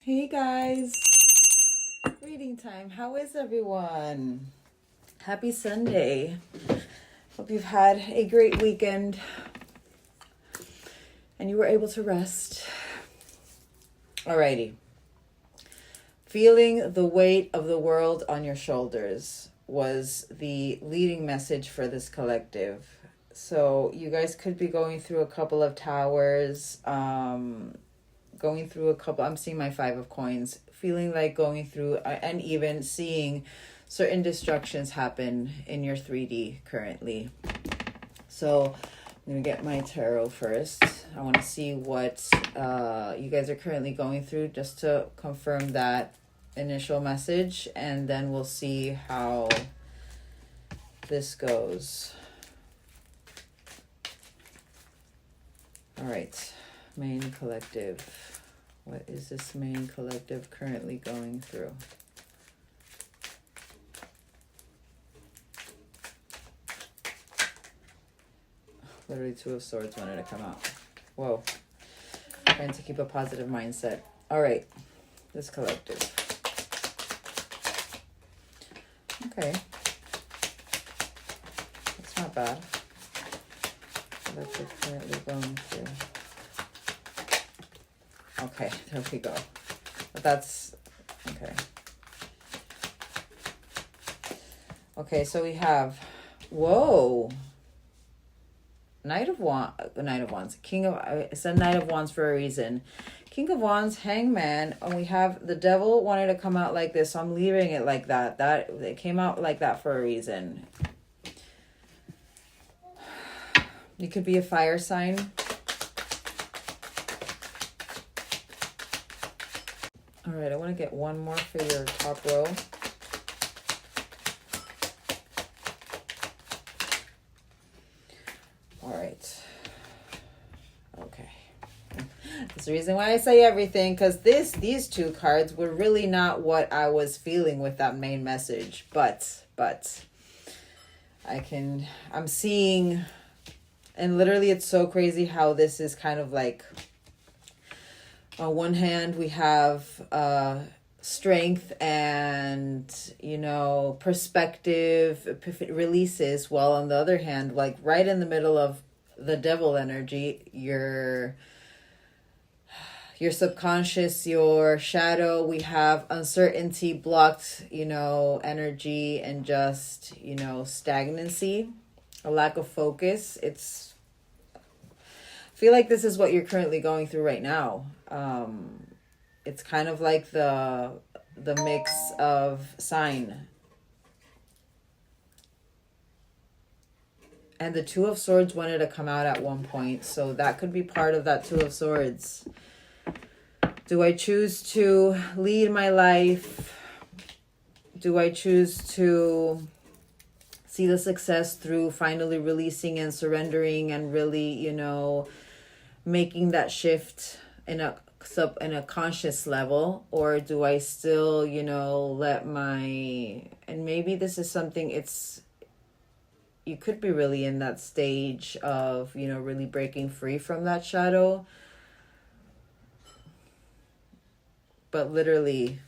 Hey guys, reading time. How is everyone? Happy Sunday. Hope you've had a great weekend and you were able to rest. Alrighty. Feeling the weight of the world on your shoulders was the leading message for this collective. So you guys could be going through a couple of towers, going through a couple, I'm seeing my 5 of coins, feeling like going through and even seeing certain destructions happen in your 3D currently. So I'm going to get my tarot first. I want to see what you guys are currently going through just to confirm that initial message, and then we'll see how this goes. All right, main collective. What is this main collective currently going through? Literally 2 of Swords wanted to come out. Whoa. Trying to keep a positive mindset. All right, this collective. Okay. That's not bad. That's what's currently going through. Okay, there we go. But that's okay. Okay, so we have, whoa, Knight of Wands, King of, I said Knight of Wands for a reason. King of Wands, Hangman, and we have the Devil wanted to come out like this, so I'm leaving it like that. That it came out like that for a reason. You could be a fire sign. All right, I want to get one more for your top row. All right. Okay. That's the reason why I say everything, because these 2 cards were really not what I was feeling with that main message. But I'm seeing, and literally it's so crazy how this is kind of like, on one hand, we have strength and, perspective releases, while on the other hand, like right in the middle of the Devil energy, your subconscious, your shadow, we have uncertainty, blocked, energy, and just, stagnancy, a lack of focus. I feel like this is what you're currently going through right now. It's kind of like the mix of sign. And the 2 of Swords wanted to come out at one point, so that could be part of that 2 of Swords. Do I choose to lead my life? Do I choose to see the success through finally releasing and surrendering and really, making that shift in a conscious level? Or do I still, let my, and maybe this is something, you could be really in that stage of, really breaking free from that shadow. But literally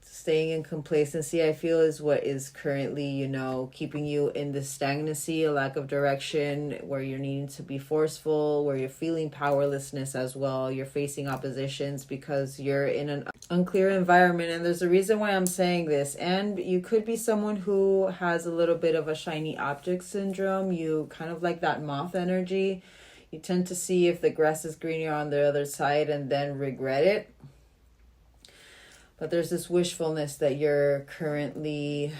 staying in complacency, I feel, is what is currently, keeping you in this stagnancy, a lack of direction, where you're needing to be forceful, where you're feeling powerlessness as well. You're facing oppositions because you're in an unclear environment. And there's a reason why I'm saying this. And you could be someone who has a little bit of a shiny object syndrome. You kind of like that moth energy. You tend to see if the grass is greener on the other side and then regret it. But there's this wishfulness that you're currently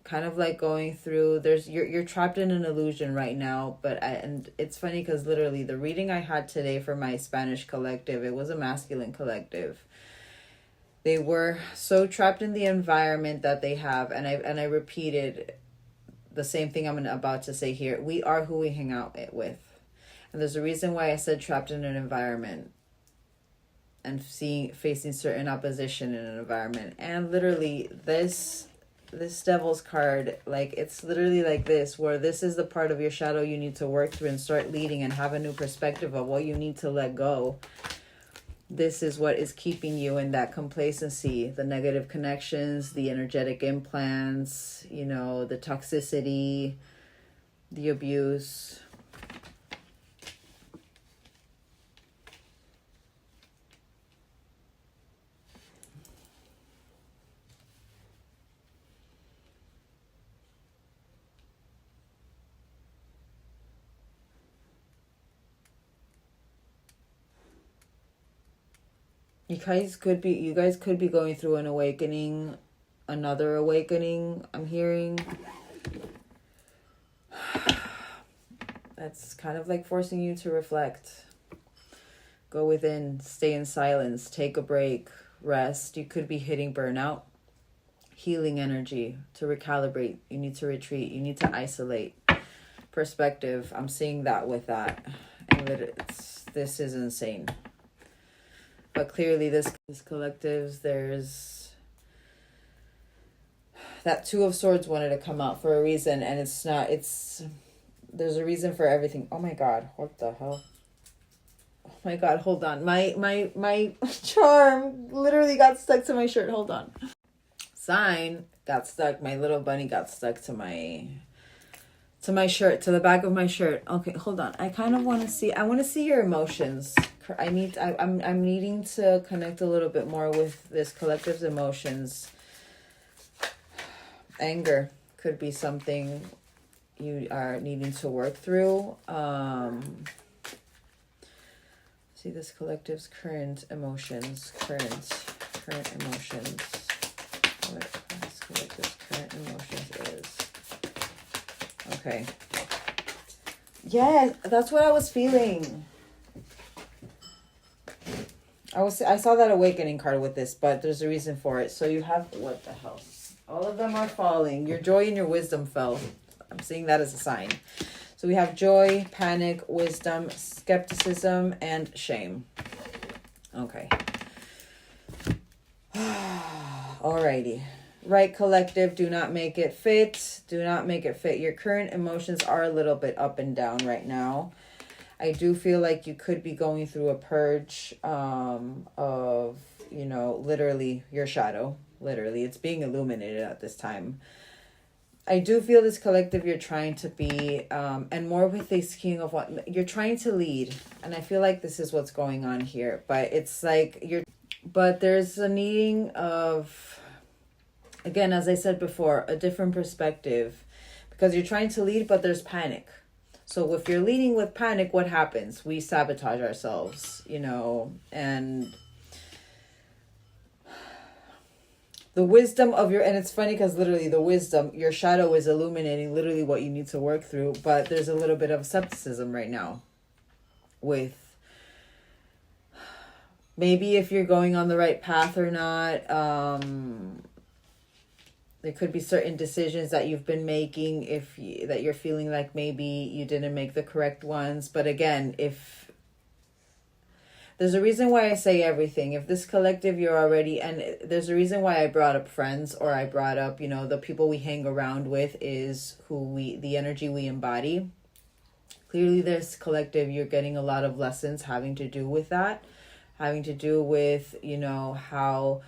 kind of like going through. You're trapped in an illusion right now. And it's funny because literally the reading I had today for my Spanish collective, it was a masculine collective. They were so trapped in the environment that they have, and I repeated the same thing I'm about to say here. We are who we hang out with. And there's a reason why I said trapped in an environment. And facing certain opposition in an environment. And literally this Devil's card, like, it's literally like this, where this is the part of your shadow you need to work through and start leading and have a new perspective of what you need to let go. this is what is keeping you in that complacency, the negative connections, the energetic implants, you know, the toxicity, the abuse. You guys could be going through an awakening, another awakening, I'm hearing. That's kind of like forcing you to reflect. Go within, stay in silence, take a break, rest. You could be hitting burnout. Healing energy to recalibrate. You need to retreat. You need to isolate. Perspective. I'm seeing that with that. And this is insane. But clearly this collectives, there's that Two of Swords wanted to come out for a reason, and there's a reason for everything. Oh my God, what the hell? Oh my God, hold on. My charm literally got stuck to my shirt. Hold on. Sign got stuck. My little bunny got stuck to my shirt, to the back of my shirt. Okay, hold on. I kind of want to see. I want to see your emotions. I'm needing to connect a little bit more with this collective's emotions. Anger could be something you are needing to work through. See this collective's current emotions. Current emotions. What this collective's current emotions is. Okay. Yeah, that's what I was feeling. I saw that awakening card with this, but there's a reason for it. So you have, what the hell? All of them are falling. Your joy and your wisdom fell. I'm seeing that as a sign. So we have joy, panic, wisdom, skepticism, and shame. Okay. Alrighty. Right, collective, do not make it fit. Do not make it fit. Your current emotions are a little bit up and down right now. I do feel like you could be going through a purge of, you know, literally your shadow. Literally, it's being illuminated at this time. I do feel this collective, you're trying to be, and more with this king of what, you're trying to lead. And I feel like this is what's going on here. But it's like but there's a needing of, again, as I said before, a different perspective. Because you're trying to lead, but there's panic. So if you're leading with panic, what happens? We sabotage ourselves, you know, and the wisdom of and it's funny because literally the wisdom, your shadow is illuminating literally what you need to work through, but there's a little bit of skepticism right now with maybe if you're going on the right path or not. There could be certain decisions that you've been making that you're feeling like maybe you didn't make the correct ones. But again, if there's a reason why I say everything, if this collective you're already, and there's a reason why I brought up friends, or I brought up, you know, the people we hang around with is the energy we embody. Clearly this collective, you're getting a lot of lessons having to do with that, having to do with, you know, how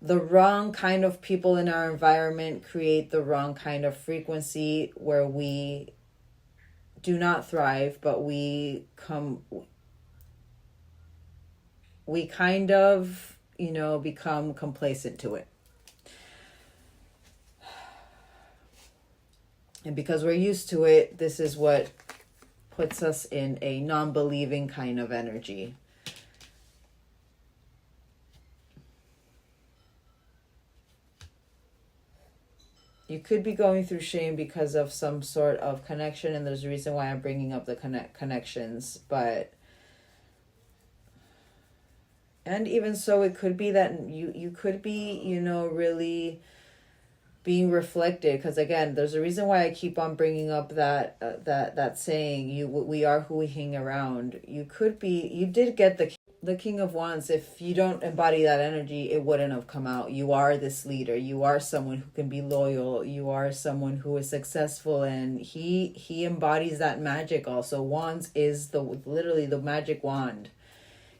the wrong kind of people in our environment create the wrong kind of frequency where we do not thrive, but we kind of, you know, become complacent to it. And because we're used to it, this is what puts us in a non-believing kind of energy. You could be going through shame because of some sort of connection, and there's a reason why I'm bringing up the connections. But, and even so, it could be that you could be, you know, really being reflected. Because again, there's a reason why I keep on bringing up that saying, we are who we hang around. You did get the King of Wands. If you don't embody that energy, it wouldn't have come out. You are this leader. You are someone who can be loyal. You are someone who is successful, and he embodies that magic also. Wands is literally the magic wand.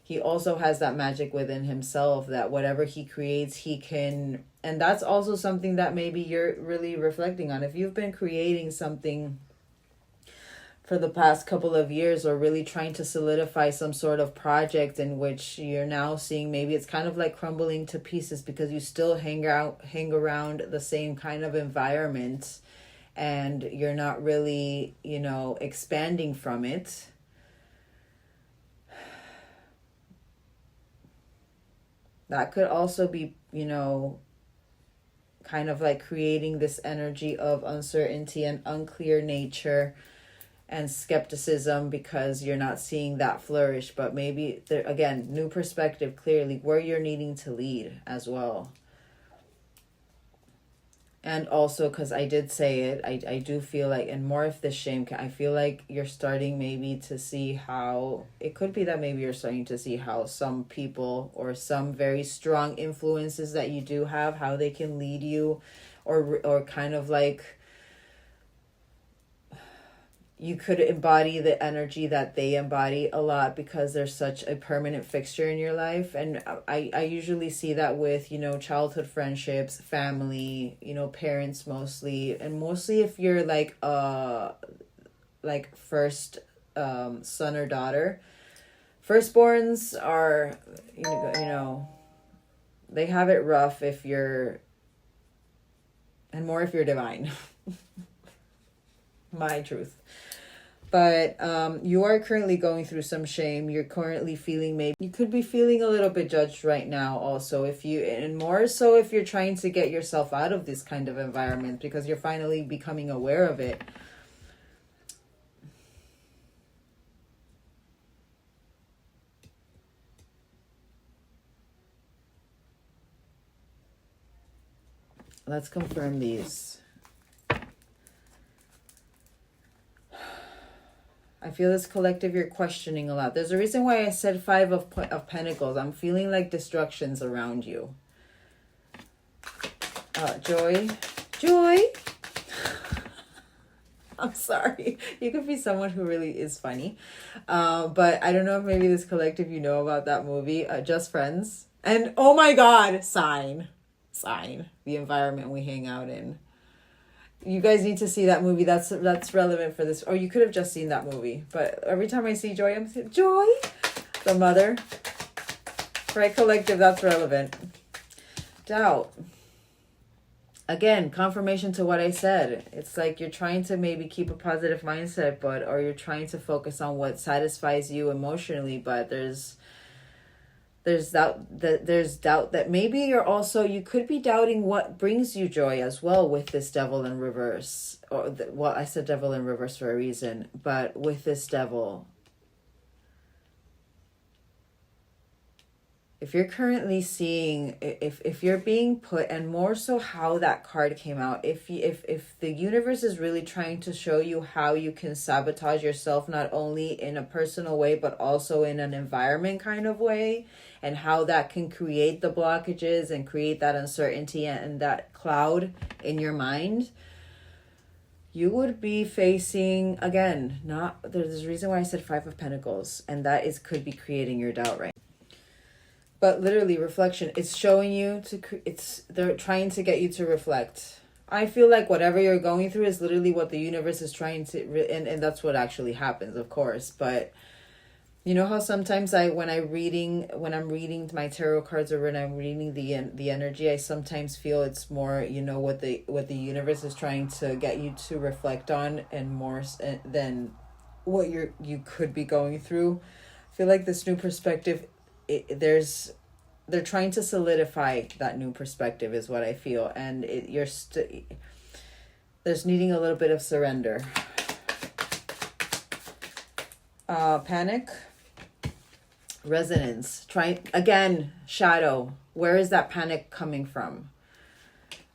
he also has that magic within himself, that whatever he creates, he can. And that's also something that maybe you're really reflecting on. If you've been creating something for the past couple of years, or really trying to solidify some sort of project in which you're now seeing maybe it's kind of like crumbling to pieces because you still hang around the same kind of environment, and you're not really, expanding from it. That could also be, kind of like creating this energy of uncertainty and unclear nature and skepticism because you're not seeing that flourish. But maybe there, again, new perspective, clearly where you're needing to lead as well. And also, because I did say it, I do feel like, and more of the shame, I feel like you're starting maybe to see how, it could be that maybe you're starting to see how some people or some very strong influences that you do have, how they can lead you, or kind of like, you could embody the energy that they embody a lot because they're such a permanent fixture in your life. And I usually see that with, childhood friendships, family, parents mostly. And mostly if you're like first son or daughter. Firstborns are, they have it rough if you're, and more if you're divine. My truth. But you are currently going through some shame. You're currently feeling, maybe you could be feeling a little bit judged right now also, and more so if you're trying to get yourself out of this kind of environment because you're finally becoming aware of it. Let's confirm these. I feel this collective, you're questioning a lot. There's a reason why I said 5 of Pentacles. I'm feeling like destructions around you. Joy. I'm sorry. You could be someone who really is funny. But I don't know if maybe this collective, about that movie, Just Friends. And oh my God, sign. The environment we hang out in. You guys need to see that movie. That's relevant for this. Or you could have just seen that movie. But every time I see Joy, I'm saying, Joy, the mother. Right, collective, that's relevant. Doubt. Again, confirmation to what I said. It's like you're trying to maybe keep a positive mindset, or you're trying to focus on what satisfies you emotionally, but there's doubt that maybe you could be doubting what brings you joy as well with this devil in reverse. I said devil in reverse for a reason, but with this devil, if you're currently seeing, if you're being put, and more so how that card came out, if the universe is really trying to show you how you can sabotage yourself, not only in a personal way, but also in an environment kind of way, and how that can create the blockages and create that uncertainty and that cloud in your mind, you would be facing, again, there's a reason why I said 5 of Pentacles, and that could be creating your doubt right now. But literally, reflection, it's showing you they're trying to get you to reflect. I feel like whatever you're going through is literally what the universe is trying to, and that's what actually happens, of course. But you know how sometimes when I'm reading my tarot cards, or when I'm reading the energy, I sometimes feel it's more, what the universe is trying to get you to reflect on, and more than what you could be going through. I feel like this new perspective, they're trying to solidify that new perspective is what I feel, and there's needing a little bit of surrender. Panic, resonance, again, shadow. Where is that panic coming from?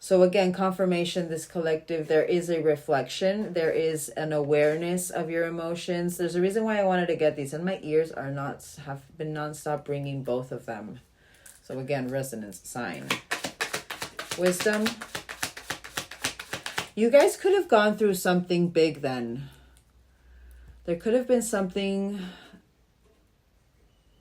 So again, confirmation, this collective, there is a reflection. There is an awareness of your emotions. There's a reason why I wanted to get these, and my ears have been nonstop bringing both of them. So again, resonance, sign. Wisdom. You guys could have gone through something big then. There could have been something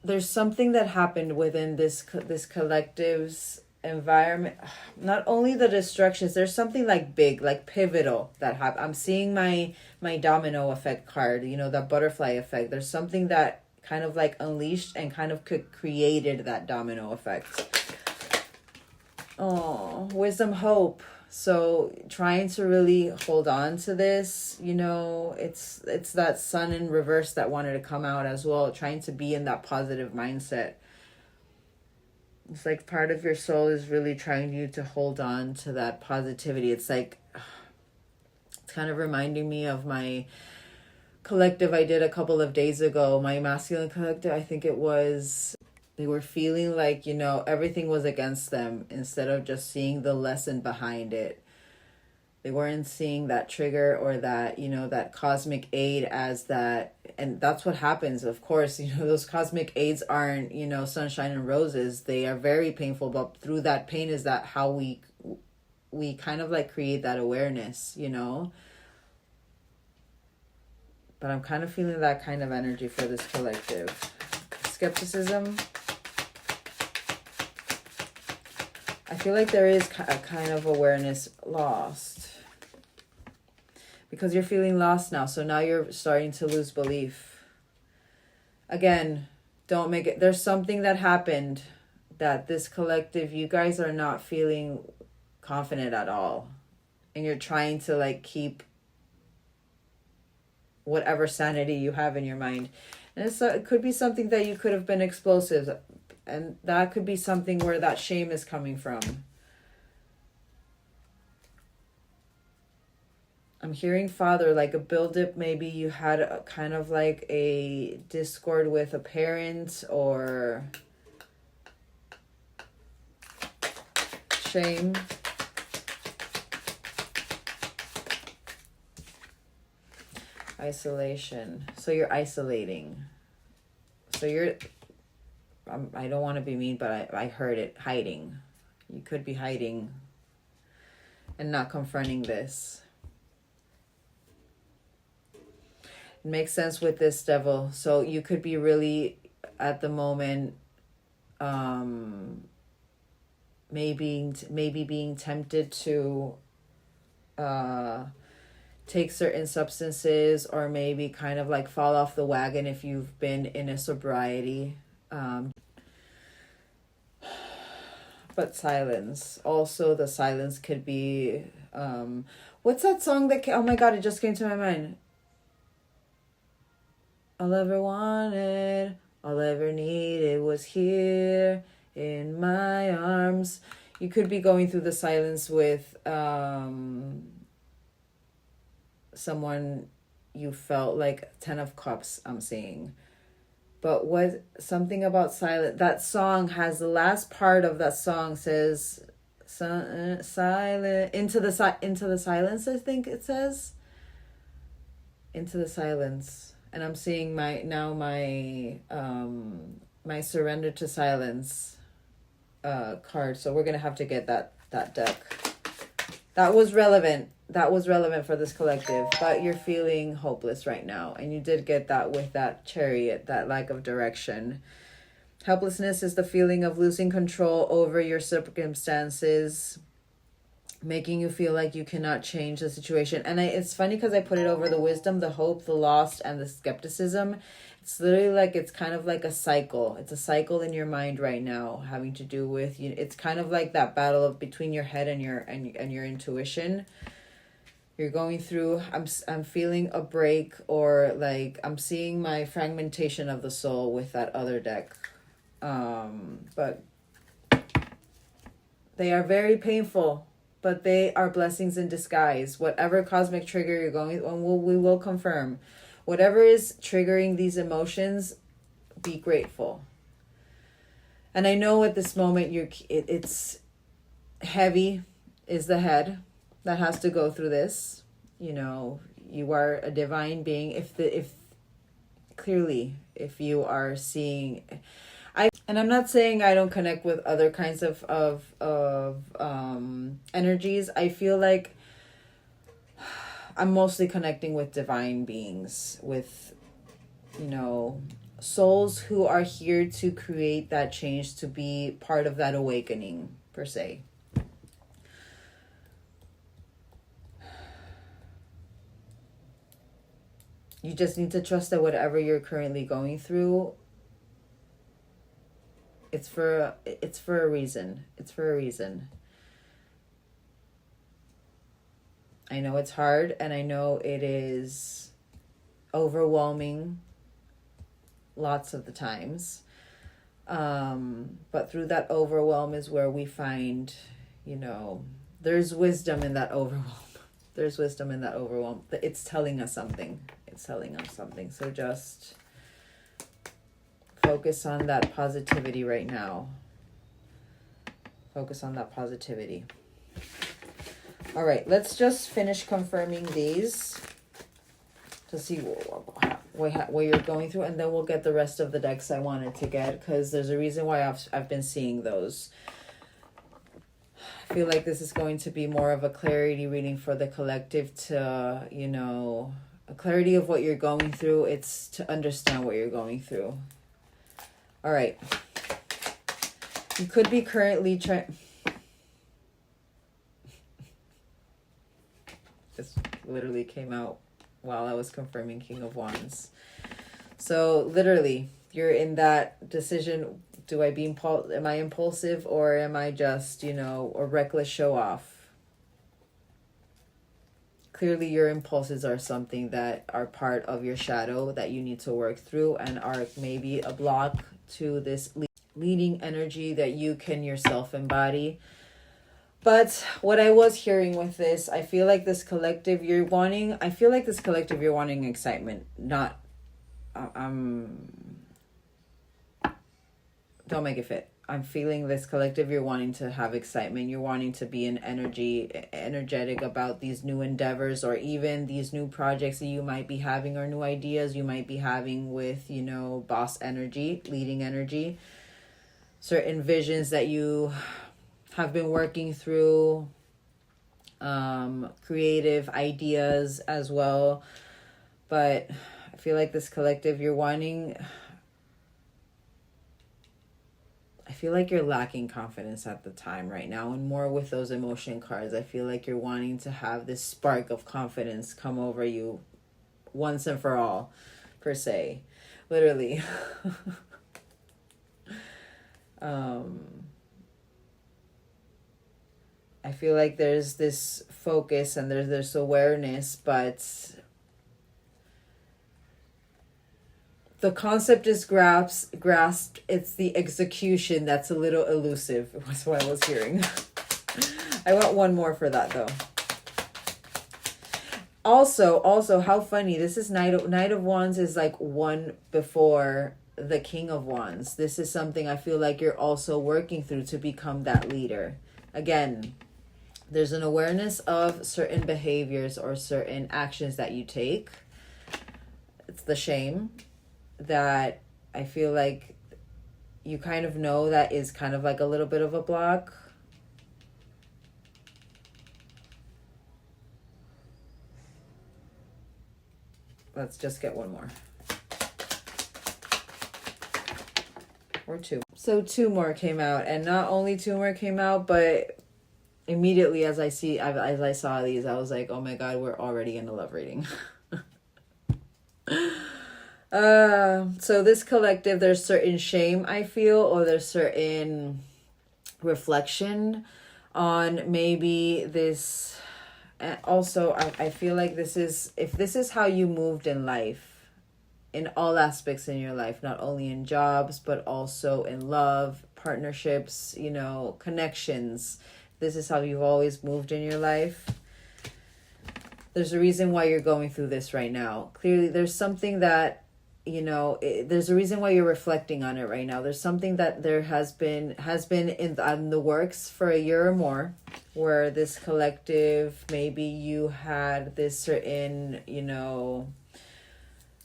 there's something that happened within this collective's environment. Not only the destructions, there's something like big, like pivotal that happened. I'm seeing my domino effect card, you know, the butterfly effect. There's something that kind of like unleashed and kind of created that domino effect. Oh, wisdom, hope. So trying to really hold on to this, you know, it's that sun in reverse that wanted to come out as well, trying to be in that positive mindset. It's like part of your soul is really trying you to hold on to that positivity. It's like, it's kind of reminding me of my collective I did a couple of days ago, my masculine collective. I think it was, they were feeling like, you know, everything was against them instead of just seeing the lesson behind it. They weren't seeing that trigger or that, you know, that cosmic aid as that. And that's what happens. Of course, you know, those cosmic aids aren't, you know, sunshine and roses. They are very painful. But through that pain is that how we kind of like create that awareness, you know. But I'm kind of feeling that kind of energy for this collective. Skepticism. I feel like there is a kind of awareness lost. Because you're feeling lost now. So now you're starting to lose belief. Again, don't make it. There's something that happened that this collective, you guys are not feeling confident at all. And you're trying to like keep whatever sanity you have in your mind. And it could be something that you could have been explosive. And that could be something where that shame is coming from. I'm hearing father, like a buildup. Maybe you had a kind of like a discord with a parent or shame. Isolation. So you're isolating. So you're, I don't want to be mean, but I heard it, hiding. You could be hiding and not confronting this. It makes sense with this devil. So you could be really at the moment maybe being tempted to take certain substances, or maybe kind of like fall off the wagon if you've been in a sobriety. But silence. Also, the silence could be what's that song that oh my god, it just came to my mind. All I ever wanted, all I ever needed was here in my arms. You could be going through the silence with someone you felt like 10 of cups, I'm seeing. But what something about silent, that song has the last part of that song says silent into the silence, I think it says. Into the silence. And I'm seeing my surrender to silence card. So we're gonna have to get that deck. That was relevant. That was relevant for this collective. But you're feeling hopeless right now. And you did get that with that chariot, that lack of direction. Helplessness is the feeling of losing control over your circumstances, making you feel like you cannot change the situation. And it's funny because I put it over the wisdom, the hope, the lost, and the skepticism. It's literally like, it's kind of like a cycle. It's a cycle in your mind right now, having to do with, you know, it's kind of like that battle of between your head and your intuition. You're going through, I'm feeling a break, or like I'm seeing my fragmentation of the soul with that other deck. But they are very painful. But they are blessings in disguise. Whatever cosmic trigger you're going on, we will confirm. Whatever is triggering these emotions, be grateful. And I know at this moment it's heavy is the head that has to go through this. You know, you are a divine being. If you are seeing, and I'm not saying I don't connect with other kinds of energies. I feel like I'm mostly connecting with divine beings, with, you know, souls who are here to create that change, to be part of that awakening, per se. You just need to trust that whatever you're currently going through, it's for a reason. It's for a reason. I know it's hard, and I know it is overwhelming lots of the times. But through that overwhelm is where we find, there's wisdom in that overwhelm. There's wisdom in that overwhelm. It's telling us something. It's telling us something. So just focus on that positivity right now. Focus on that positivity. All right, let's just finish confirming these to see what you're going through, and then we'll get the rest of the decks I wanted to get, because there's a reason why I've been seeing those. I feel like this is going to be more of a clarity reading for the collective to, a clarity of what you're going through. It's to understand what you're going through. All right. You could be currently trying... This literally came out while I was confirming King of Wands. So literally, you're in that decision. Am I impulsive, or am I just, a reckless show off? Clearly your impulses are something that are part of your shadow that you need to work through, and are maybe a block to this leading energy that you can yourself embody. But what I was hearing with this, I feel like this collective you're wanting excitement, not, don't make it fit. I'm feeling this collective, you're wanting to have excitement. You're wanting to be energetic about these new endeavors, or even these new projects that you might be having, or new ideas you might be having with, boss energy, leading energy. Certain visions that you have been working through, creative ideas as well. But I feel like this collective you're wanting... I feel like you're lacking confidence at the time right now, and more with those emotion cards. I feel like you're wanting to have this spark of confidence come over you once and for all, per se. Literally. I feel like there's this focus and there's this awareness, but the concept is grasped. It's the execution that's a little elusive, was what I was hearing. I want one more for that, though. Also, how funny. This is Knight of Wands is like one before the King of Wands. This is something I feel like you're also working through to become that leader. Again, there's an awareness of certain behaviors or certain actions that you take. It's the shame that I feel like you kind of know that is kind of like a little bit of a block. Let's just get one more. Or two. So two more came out, and not only two more came out, but immediately as I saw these, I was like, oh my God, we're already in a love reading. So this collective, there's certain shame I feel, or there's certain reflection on maybe this. And also, I feel like if this is how you moved in life, in all aspects in your life, not only in jobs, but also in love, partnerships, connections. This is how you've always moved in your life. There's a reason why you're going through this right now. Clearly, there's something that, there's a reason why you're reflecting on it right now. There's something that there has been in the works for a year or more, where this collective, maybe you had this certain,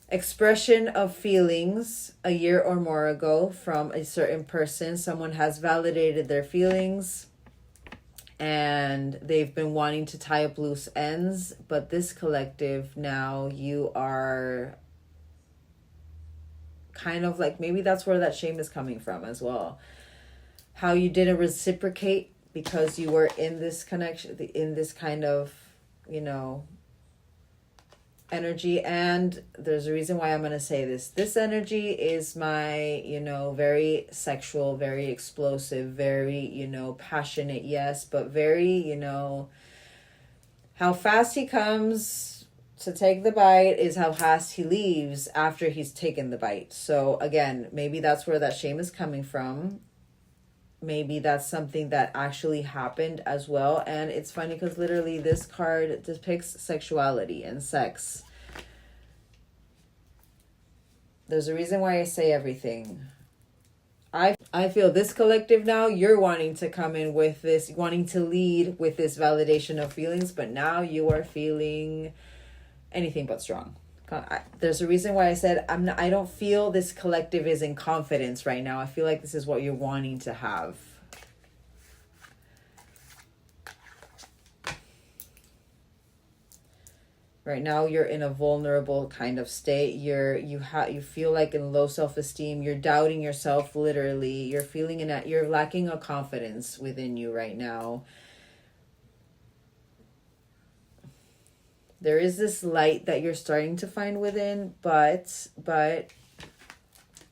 expression of feelings a year or more ago from a certain person. Someone has validated their feelings, and they've been wanting to tie up loose ends. But this collective, now you are kind of like, maybe that's where that shame is coming from as well. How you didn't reciprocate because you were in this connection, in this kind of, you know, energy. And there's a reason why I'm going to say this energy is my, you know, very sexual, very explosive, very, you know, passionate, yes, but very, you know, how fast he comes to take the bite is how fast he leaves after he's taken the bite. So again, maybe that's where that shame is coming from. Maybe that's something that actually happened as well. And it's funny because literally this card depicts sexuality and sex. There's a reason why I say everything. I feel this collective now, you're wanting to come in with this, wanting to lead with this validation of feelings, but now you are feeling anything but strong. There's a reason why I said I don't feel this collective is in confidence right now. I feel like this is what you're wanting to have. Right now you're in a vulnerable kind of state. You feel like in low self-esteem. You're doubting yourself literally. You're feeling you're lacking a confidence within you right now. There is this light that you're starting to find within, but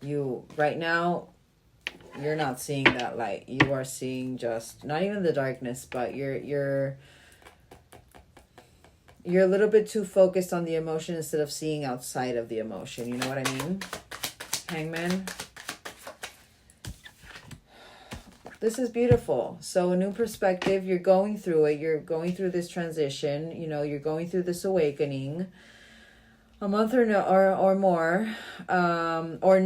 you right now you're not seeing that light. You are seeing just not even the darkness, but you're a little bit too focused on the emotion instead of seeing outside of the emotion. You know what I mean? Hangman. This is beautiful. So a new perspective, you're going through it. You're going through this transition. You know, you're going through this awakening. A month or more, or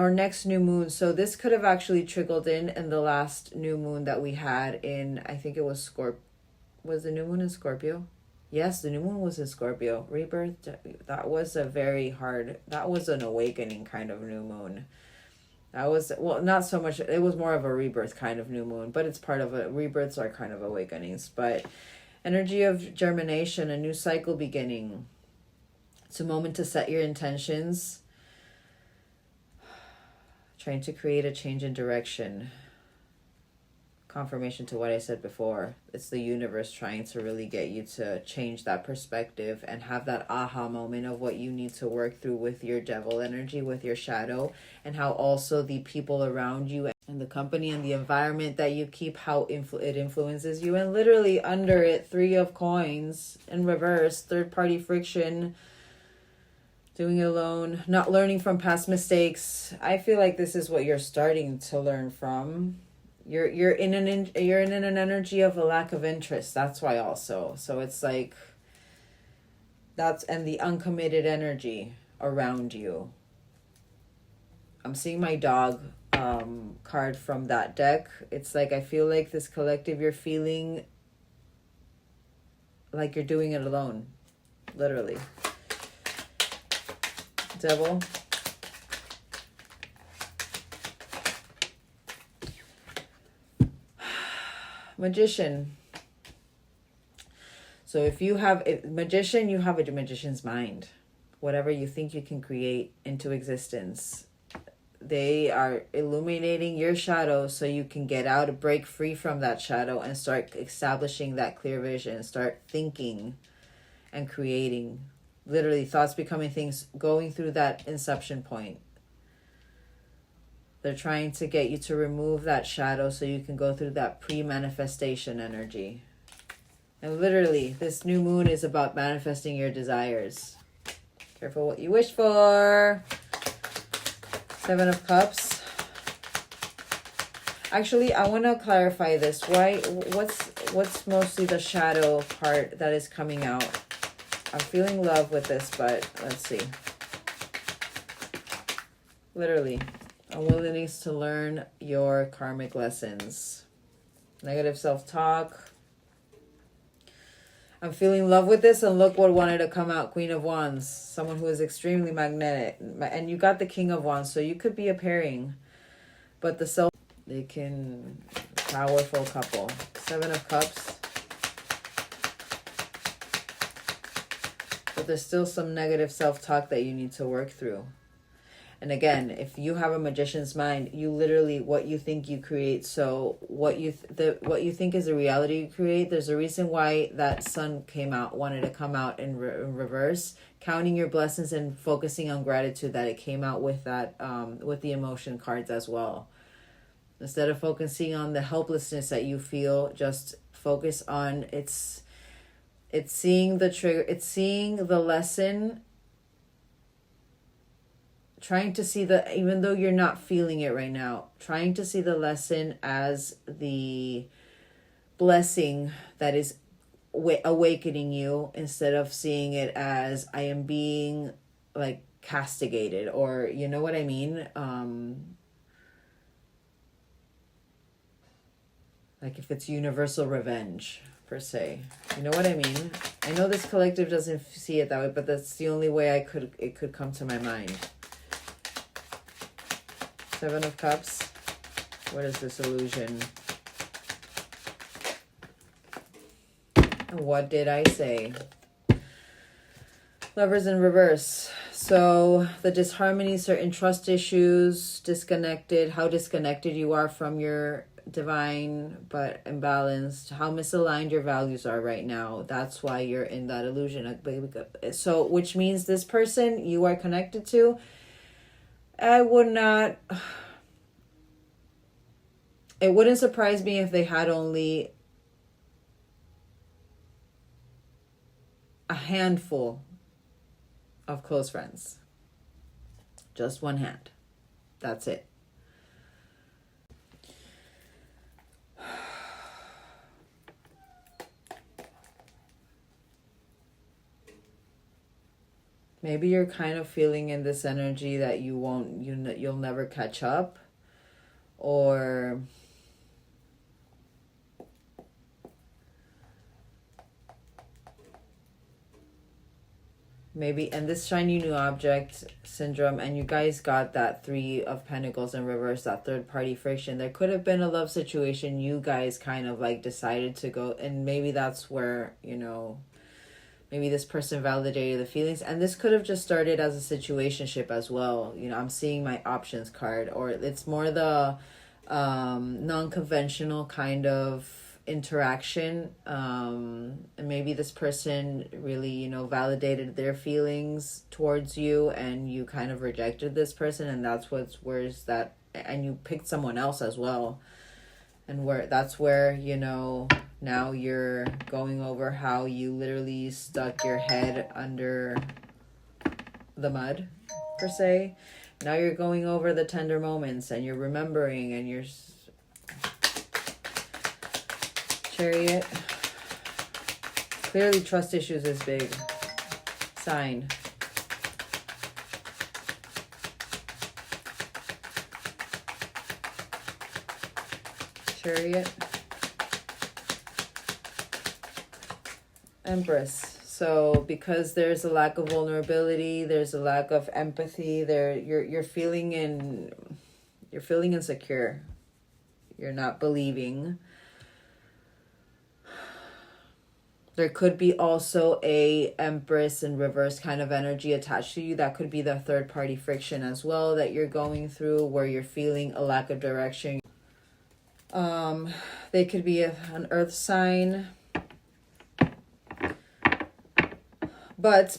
next new moon. So this could have actually trickled in the last new moon that we had in, I think it was was the new moon in Scorpio? Yes, the new moon was in Scorpio. Rebirth, that was that was an awakening kind of new moon. That was, well, not so much, it was more of a rebirth kind of new moon, but it's part of rebirths are kind of awakenings. But energy of germination, a new cycle beginning. It's a moment to set your intentions. Trying to create a change in direction. Confirmation to what I said before. It's the universe trying to really get you to change that perspective and have that aha moment of what you need to work through with your devil energy, with your shadow, and how also the people around you and the company and the environment that you keep, how it influences you. And literally under it, 3 of coins in reverse, third-party friction, doing it alone, not learning from past mistakes. I feel like this is what you're starting to learn from. You're in an energy of a lack of interest. That's why also. So it's like and the uncommitted energy around you. I'm seeing my dog card from that deck. It's like I feel like this collective, you're feeling like you're doing it alone, literally. Devil. Magician. So if you have a magician, you have a magician's mind. Whatever you think you can create into existence, they are illuminating your shadow so you can get out, break free from that shadow and start establishing that clear vision, start thinking and creating. Literally thoughts becoming things, going through that inception point. They're trying to get you to remove that shadow so you can go through that pre-manifestation energy. And literally, this new moon is about manifesting your desires. Careful what you wish for. 7 of Cups. Actually, I want to clarify this. What's mostly the shadow part that is coming out? I'm feeling love with this, but let's see. Literally. A willingness to learn your karmic lessons. Negative self-talk. I'm feeling love with this, and look what wanted to come out. Queen of Wands. Someone who is extremely magnetic. And you got the King of Wands, so you could be a pairing. But they can... Powerful couple. 7 of Cups. But there's still some negative self-talk that you need to work through. And again, if you have a magician's mind, you literally, what you think you create. So what you what you think is a reality you create. There's a reason why that sun wanted to come out in reverse. Counting your blessings and focusing on gratitude that it came out with that, with the emotion cards as well. Instead of focusing on the helplessness that you feel, just focus on it's seeing the trigger, it's seeing the lesson, trying to see even though you're not feeling it right now, trying to see the lesson as the blessing that is awakening you, instead of seeing it as I am being like castigated, or you know what I mean? Like if it's universal revenge per se, you know what I mean? I know this collective doesn't see it that way, but that's the only way it could come to my mind. Seven of Cups. What is this illusion? What did I say? Lovers in reverse. So the disharmony, certain trust issues, disconnected, how disconnected you are from your divine, but imbalanced, how misaligned your values are right now. That's why you're in that illusion. So which means this person you are connected to, it wouldn't surprise me if they had only a handful of close friends. Just one hand. That's it. Maybe you're kind of feeling in this energy that you'll never catch up, or maybe, and this shiny new object syndrome, and you guys got that Three of Pentacles in reverse, that third party friction. There could have been a love situation you guys kind of like decided to go, and maybe that's where, maybe this person validated the feelings, and this could have just started as a situationship as well. I'm seeing my options card, or it's more the non-conventional kind of interaction, and maybe this person really validated their feelings towards you, and you kind of rejected this person, and and you picked someone else as well, and that's where now you're going over how you literally stuck your head under the mud per se. Now you're going over the tender moments, and you're remembering, and you're Chariot. Clearly trust issues is big. Sign. Chariot. Empress. So because there's a lack of vulnerability, there's a lack of empathy, you're feeling insecure. You're not believing. There could be also a Empress in reverse kind of energy attached to you. That could be the third party friction as well that you're going through, where you're feeling a lack of direction. They could be an earth sign. But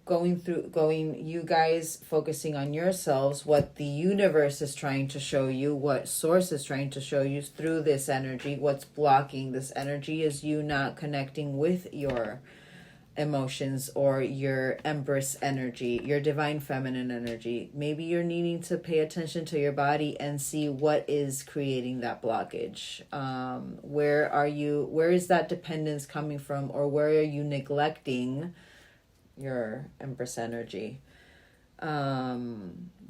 you guys focusing on yourselves, what the universe is trying to show you, what source is trying to show you through this energy, what's blocking this energy is you not connecting with your emotions or your Empress energy, your divine feminine energy. Maybe you're needing to pay attention to your body and see what is creating that blockage. Where is that dependence coming from, or where are you neglecting your Empress energy?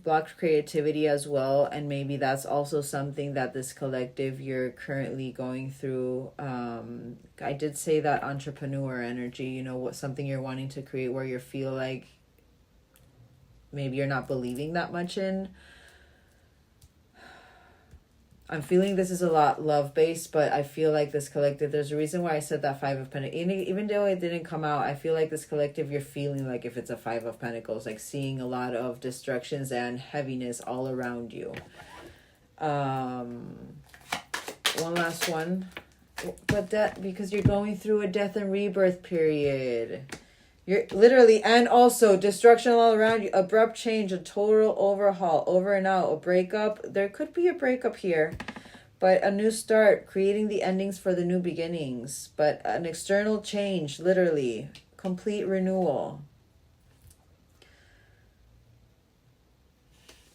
Blocked creativity as well, and maybe that's also something that this collective you're currently going through. I did say that entrepreneur energy, something you're wanting to create where you feel like maybe you're not believing that much in. I'm feeling this is a lot love-based, but I feel like this collective, there's a reason why I said that Five of Pentacles. Even though it didn't come out, I feel like this collective, you're feeling like if it's a Five of Pentacles, like seeing a lot of destructions and heaviness all around you. One last one. But that, because you're going through a death and rebirth period. You're literally, and also destruction all around you, abrupt change, a total overhaul, over and out, a breakup. There could be a breakup here, but a new start, creating the endings for the new beginnings, but an external change, literally, complete renewal.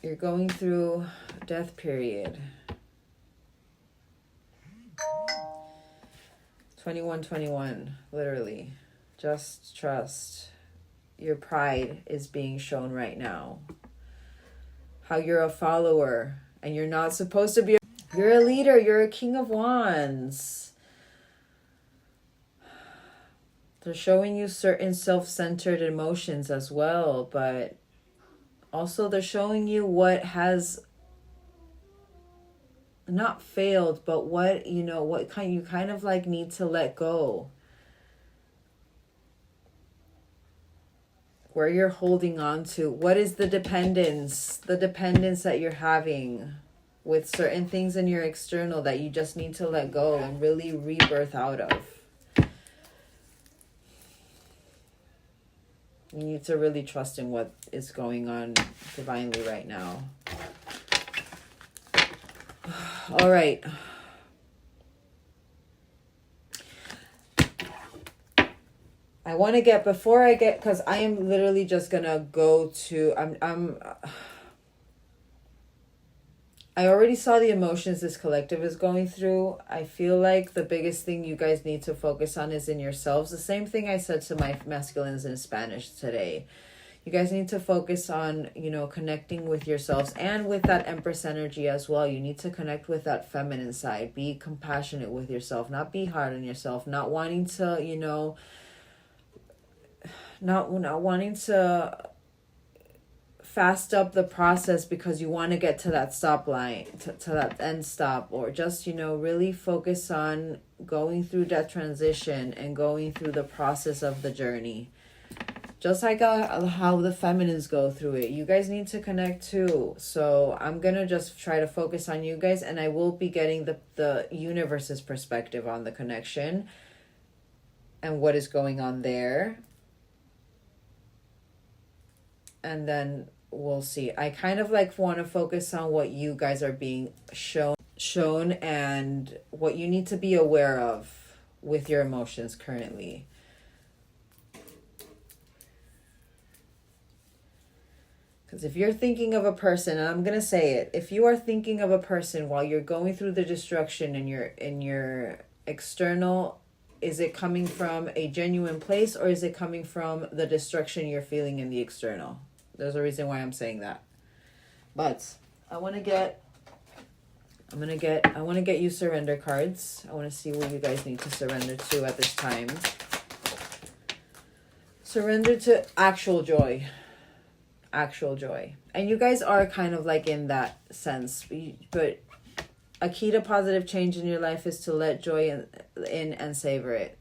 You're going through a death period. 2121, literally. Just trust. Your pride is being shown right now. How you're a follower and you're not supposed to be. You're a leader. You're a King of Wands. They're showing you certain self-centered emotions as well, but also they're showing you what has not failed, but what, you know, what kind you kind of like need to let go. Where you're holding on to. What is the dependence? The dependence that you're having with certain things in your external that you just need to let go and really rebirth out of. You need to really trust in what is going on divinely right now. All right. I want to get, before I get, because I am literally just going to go to, I already saw the emotions this collective is going through. I feel like the biggest thing you guys need to focus on is in yourselves. The same thing I said to my masculines in Spanish today. You guys need to focus on, you know, connecting with yourselves and with that Empress energy as well. You need to connect with that feminine side. Be compassionate with yourself, not be hard on yourself, not wanting to, you know, not wanting to fast up the process because you want to get to that stop line, to that end stop, or just, you know, really focus on going through that transition and going through the process of the journey. Just like how the feminines go through it. You guys need to connect too. So I'm going to just try to focus on you guys, and I will be getting the universe's perspective on the connection and what is going on there. And then we'll see. I kind of like want to focus on what you guys are being shown and what you need to be aware of with your emotions currently. Because if you're thinking of a person, and I'm going to say it, if you are thinking of a person while you're going through the destruction in your external, is it coming from a genuine place, or is it coming from the destruction you're feeling in the external? There's a reason why I'm saying that. But I want to get you surrender cards. I want to see what you guys need to surrender to at this time. Surrender to actual joy. Actual joy. And you guys are kind of like in that sense. But a key to positive change in your life is to let joy in and savor it.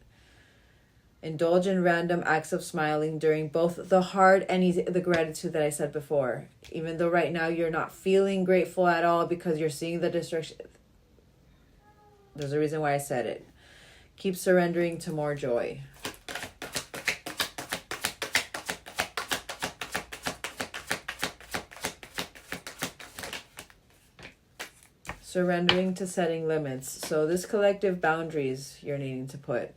Indulge in random acts of smiling during both the hard and the gratitude that I said before. Even though right now you're not feeling grateful at all because you're seeing the destruction. There's a reason why I said it. Keep surrendering to more joy. Surrendering to setting limits. So this collective boundaries you're needing to put.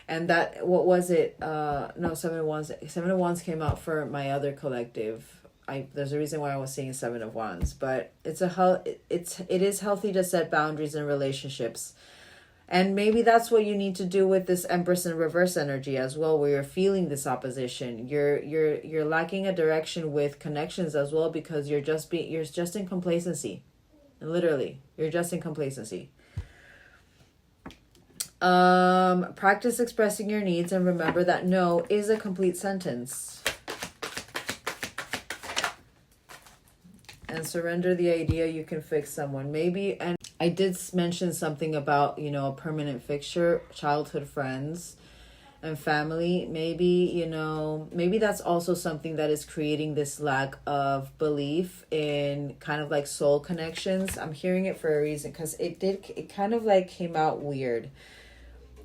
And that, what was it? No, Seven of Wands. Seven of Wands came out for my other collective. There's a reason why I was seeing Seven of Wands, but it is healthy to set boundaries in relationships, and maybe that's what you need to do with this Empress in reverse energy as well, where you're feeling this opposition. You're lacking a direction with connections as well because you're just in complacency, literally. You're just in complacency. Practice expressing your needs and remember that no is a complete sentence. And surrender the idea you can fix someone. Maybe, and I did mention something about, you know, a permanent fixture, childhood friends and family. Maybe, you know, maybe that's also something that is creating this lack of belief in kind of like soul connections. I'm hearing it for a reason, because it kind of like came out weird.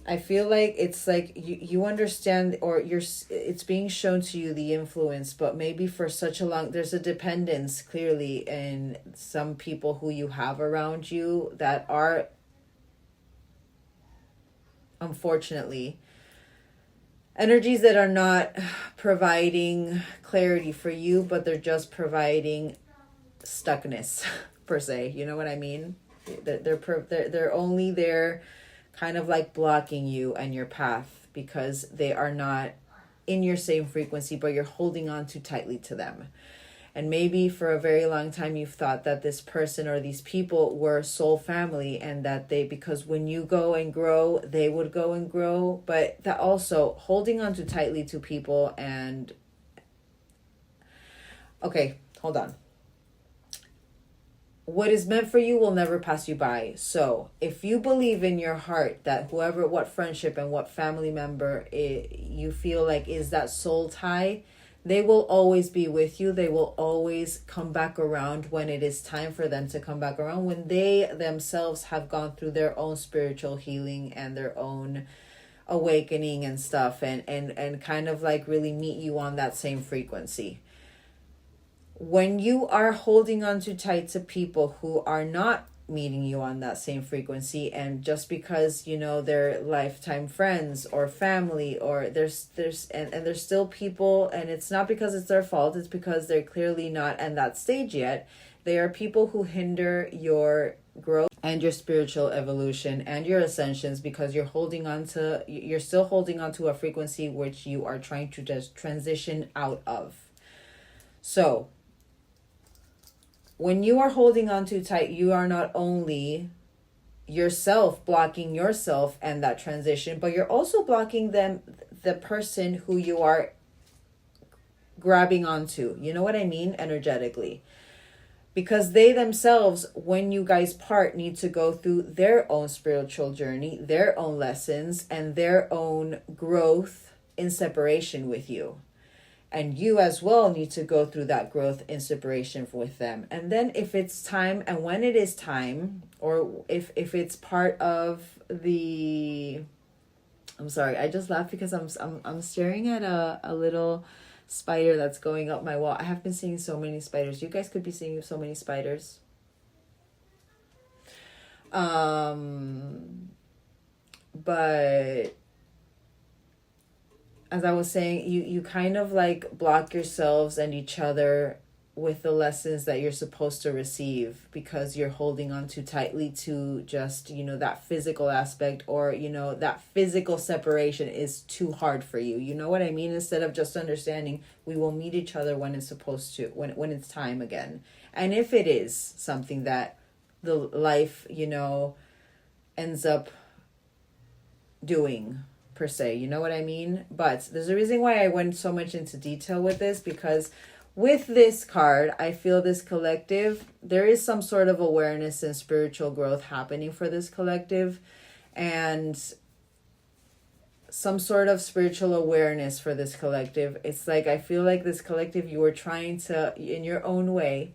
I feel like it's like you understand, or it's being shown to you, the influence, but maybe for such a long, there's a dependence clearly in some people who you have around you that are, unfortunately, energies that are not providing clarity for you, but they're just providing stuckness per se. You know what I mean? They're only there kind of like blocking you and your path, because they are not in your same frequency, but you're holding on too tightly to them. And maybe for a very long time you've thought that this person or these people were soul family, and that they, because when you go and grow, they would go and grow. But that also, holding on too tightly to people and... Okay, hold on. What is meant for you will never pass you by. So if you believe in your heart that whoever, what friendship and what family member you feel like is that soul tie, they will always be with you. They will always come back around when it is time for them to come back around, when they themselves have gone through their own spiritual healing and their own awakening and stuff, and kind of like really meet you on that same frequency. When you are holding on too tight to people who are not meeting you on that same frequency, and just because, you know, they're lifetime friends or family, or there's still people, and it's not because it's their fault, it's because they're clearly not at that stage yet. They are people who hinder your growth and your spiritual evolution and your ascensions, because you're still holding on to a frequency which you are trying to just transition out of. So when you are holding on too tight, you are not only yourself blocking yourself and that transition, but you're also blocking the person who you are grabbing onto. You know what I mean? Energetically. Because they themselves, when you guys part, need to go through their own spiritual journey, their own lessons, and their own growth in separation with you. And you as well need to go through that growth in separation with them. And then if it's time, and when it is time, or if it's part of the... I'm sorry, I just laughed because I'm staring at a little spider that's going up my wall. I have been seeing so many spiders. You guys could be seeing so many spiders. But as I was saying, you kind of like block yourselves and each other with the lessons that you're supposed to receive, because you're holding on too tightly to just, you know, that physical aspect, or, you know, that physical separation is too hard for you. You know what I mean? Instead of just understanding, we will meet each other when it's supposed to, when it's time again. And if it is something that the life, you know, ends up doing per se, you know what I mean? But there's a reason why I went so much into detail with this, because with this card, I feel this collective, there is some sort of awareness and spiritual growth happening for this collective, and some sort of spiritual awareness for this collective. It's like, I feel like this collective, you were trying to, in your own way,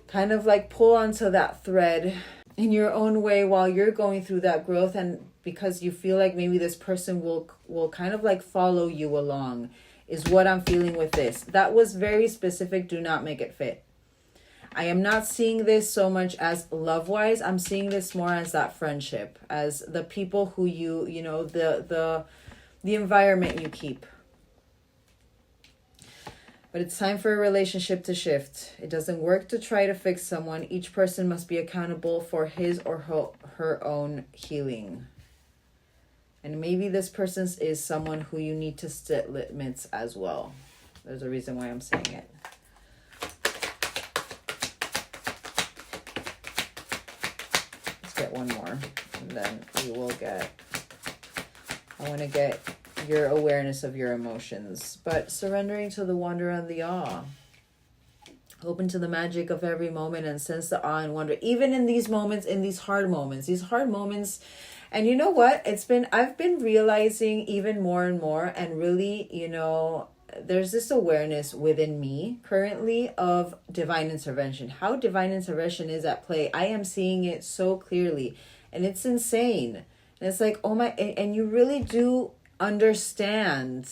kind of like pull onto that thread in your own way while you're going through that growth, and because you feel like maybe this person will kind of like follow you along, is what I'm feeling with this. That was very specific. Do not make it fit. I am not seeing this so much as love-wise. I'm seeing this more as that friendship, as the people who you know, the environment you keep. But it's time for a relationship to shift. It doesn't work to try to fix someone. Each person must be accountable for his or her own healing. And maybe this person is someone who you need to set limits as well. There's a reason why I'm saying it. Let's get one more, and then we will get... I want to get your awareness of your emotions. But surrendering to the wonder and the awe. Open to the magic of every moment and sense the awe and wonder, even in these moments, in these hard moments. And you know what? I've been realizing even more and more, and really, there's this awareness within me currently of divine intervention, how divine intervention is at play. I am seeing it so clearly, and it's insane. And it's like, oh my, and you really do understand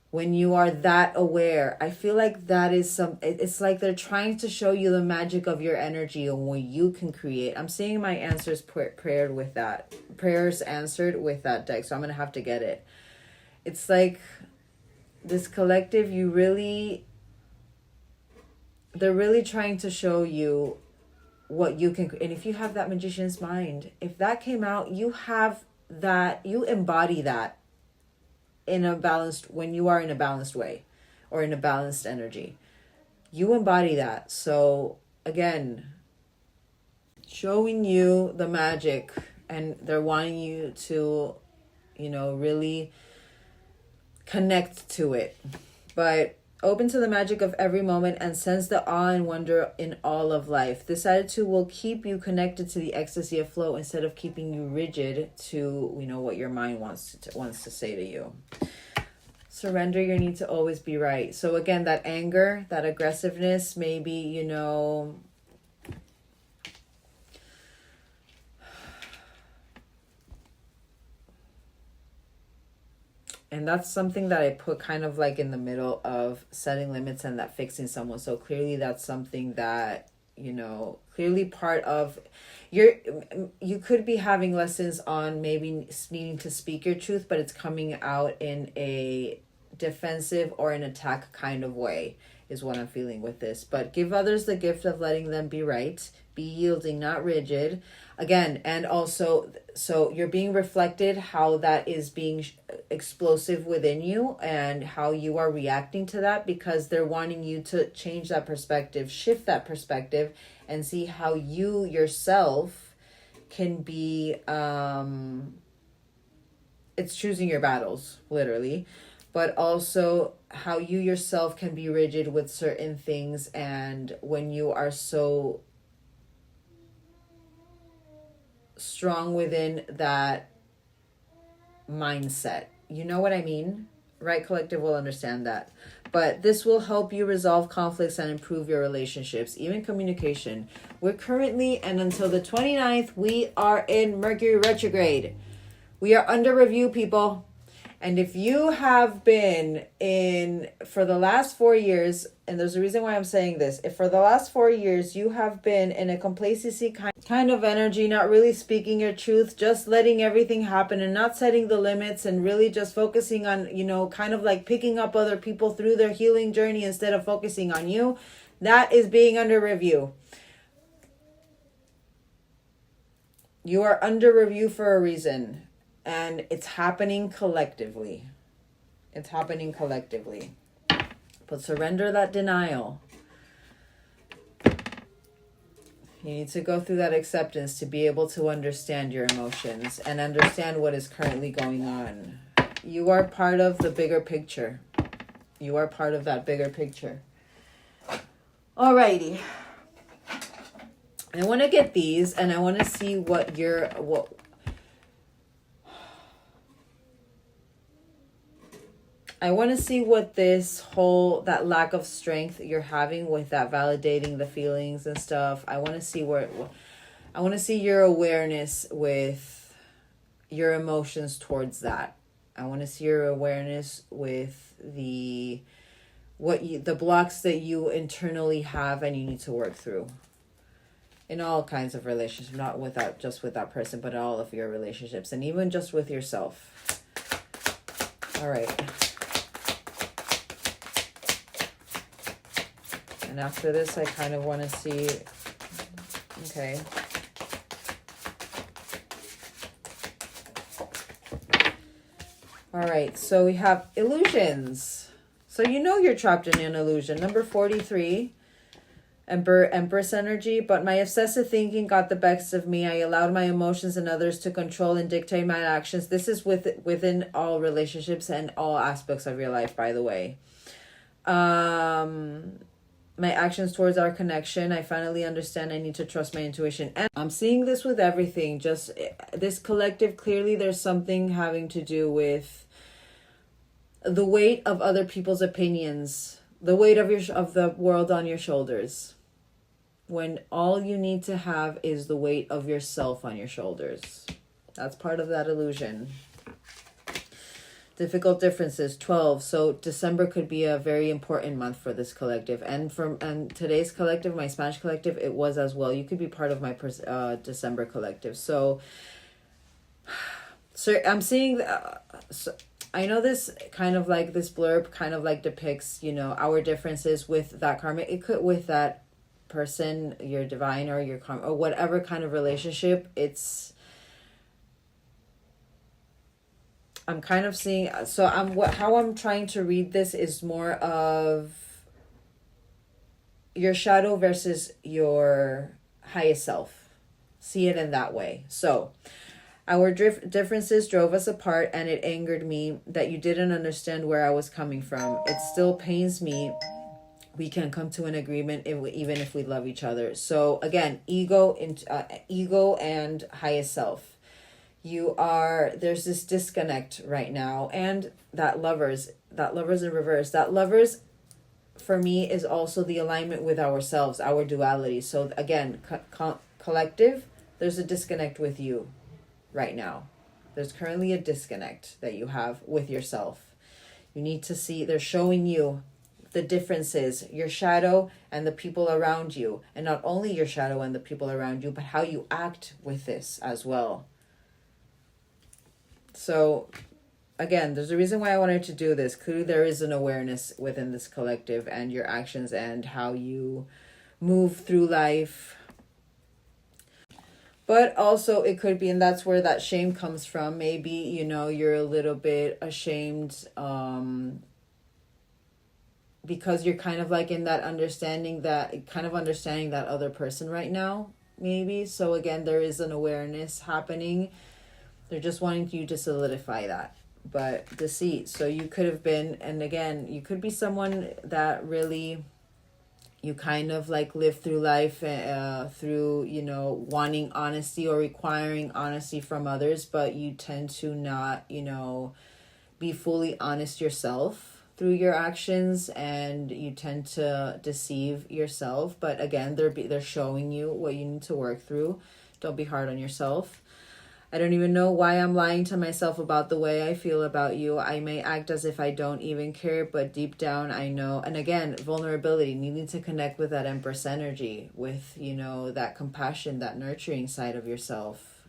when you are that aware. I feel like that is it's like they're trying to show you the magic of your energy and what you can create. I'm seeing my answers prayers answered with that deck, so I'm gonna have to get it. It's like this collective, they're really trying to show you what you can. And if you have that magician's mind, if that came out, you embody that when you are in a balanced way or in a balanced energy, you embody that. So again, showing you the magic, and they're wanting you to, really connect to it. But open to the magic of every moment and sense the awe and wonder in all of life. This attitude will keep you connected to the ecstasy of flow instead of keeping you rigid to, what your mind wants to say to you. Surrender your need to always be right. So again, that anger, that aggressiveness, maybe, and that's something that I put kind of like in the middle of setting limits and that fixing someone. So clearly that's something that, clearly part of you could be having lessons on maybe needing to speak your truth, but it's coming out in a defensive or an attack kind of way is what I'm feeling with this. But give others the gift of letting them be right. Be yielding, not rigid. Again, and also, so you're being reflected how that is being explosive within you and how you are reacting to that, because they're wanting you to change that perspective, shift that perspective, and see how you yourself can be, it's choosing your battles, literally, but also how you yourself can be rigid with certain things. And when you are so strong within that mindset, you know what I mean? Right, collective will understand that. But this will help you resolve conflicts and improve your relationships, even communication. We're currently, and until the 29th, we are in Mercury retrograde. We are under review, people. And if you have been for the last 4 years, and there's a reason why I'm saying this, if for the last 4 years you have been in a complacency kind of energy, not really speaking your truth, just letting everything happen and not setting the limits, and really just focusing on, kind of like picking up other people through their healing journey instead of focusing on you, that is being under review. You are under review for a reason. And it's happening collectively. It's happening collectively. But surrender that denial. You need to go through that acceptance to be able to understand your emotions and understand what is currently going on. You are part of the bigger picture. You are part of that bigger picture. Alrighty. I want to get these, and I want to see I want to see what that lack of strength you're having with that validating the feelings and stuff. I want to see I want to see your awareness with your emotions towards that. I want to see your awareness with the blocks that you internally have and you need to work through. In all kinds of relationships, not just with that person, but all of your relationships, and even just with yourself. All right. And after this, I kind of want to see, okay. All right, so we have illusions. So you're trapped in an illusion. Number 43, Empress energy. But my obsessive thinking got the best of me. I allowed my emotions and others to control and dictate my actions. This is within all relationships and all aspects of your life, by the way. my actions towards our connection. I finally understand I need to trust my intuition. And I'm seeing this with everything. Just this collective, clearly there's something having to do with the weight of other people's opinions, the weight of the world on your shoulders. When all you need to have is the weight of yourself on your shoulders. That's part of that illusion. Difficult differences, 12. So December could be a very important month for this collective. And today's collective, my Spanish collective, it was as well. You could be part of my December collective. So I'm seeing... I know this kind of like, this blurb kind of like depicts, you know, our differences with that karma. It could, with that person, your divine or your karma, or whatever kind of relationship. I'm kind of seeing, so how I'm trying to read this is more of your shadow versus your highest self. See it in that way. So our differences drove us apart, and it angered me that you didn't understand where I was coming from. It still pains me. We can come to an agreement even if we love each other. So again, ego and highest self. There's this disconnect right now, and that lovers in reverse. That lovers, for me, is also the alignment with ourselves, our duality. So again, collective, there's a disconnect with you right now. There's currently a disconnect that you have with yourself. You need to see, they're showing you the differences, your shadow and the people around you. And not only your shadow and the people around you, but how you act with this as well. So again, there's a reason why I wanted to do this. Clearly there is an awareness within this collective and your actions and how you move through life. But also it could be, and that's where that shame comes from. Maybe, you know, you're a little bit ashamed because you're kind of like in that understanding that other person right now, maybe. So again, there is an awareness happening. They're just wanting you to solidify that. But deceit. So you could have been, and again, you could be someone that really, you kind of like live through life through, you know, wanting honesty or requiring honesty from others, but you tend to not, you know, be fully honest yourself through your actions, and you tend to deceive yourself. But again, they're showing you what you need to work through. Don't be hard on yourself. I don't even know why I'm lying to myself about the way I feel about you. I may act as if I don't even care, but deep down I know. And again, vulnerability, needing to connect with that Empress energy, with, you know, that compassion, that nurturing side of yourself.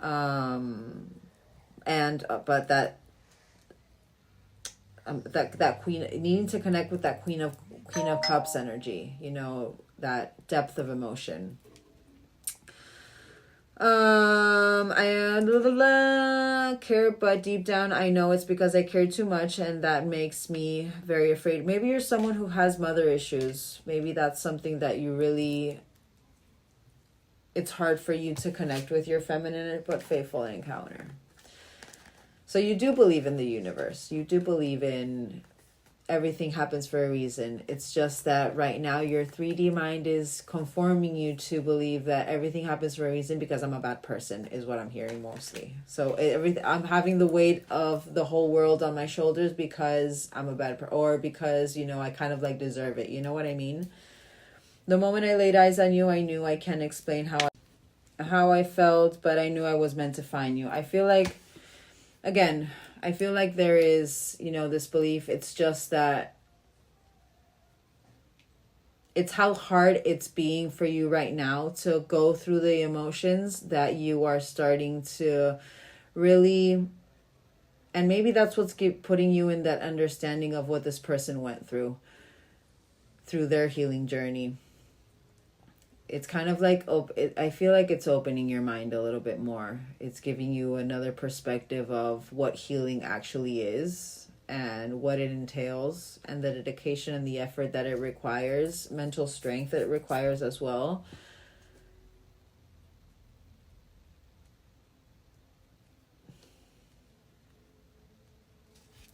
But that queen, needing to connect with that Queen of Cups energy, you know, that depth of emotion. I care, but deep down I know it's because I care too much, and that makes me very afraid. Maybe you're someone who has mother issues. Maybe that's something that you really, it's hard for you to connect with your feminine but faithful encounter. So you do believe in the universe. You do believe in everything happens for a reason. It's just that right now your 3D mind is conforming you to believe that everything happens for a reason because I'm a bad person, is what I'm hearing mostly. So I'm having the weight of the whole world on my shoulders because I'm a bad person, or because, you know, I kind of like deserve it. You know what I mean? The moment I laid eyes on you, I knew, I can't explain how I felt, but I knew I was meant to find you. I feel like, again, I feel like there is, you know, this belief. It's just that it's how hard it's being for you right now to go through the emotions that you are starting to really, and maybe that's what's putting you in that understanding of what this person went through their healing journey. It's kind of like, I feel like it's opening your mind a little bit more. It's giving you another perspective of what healing actually is and what it entails, and the dedication and the effort that it requires, mental strength that it requires as well.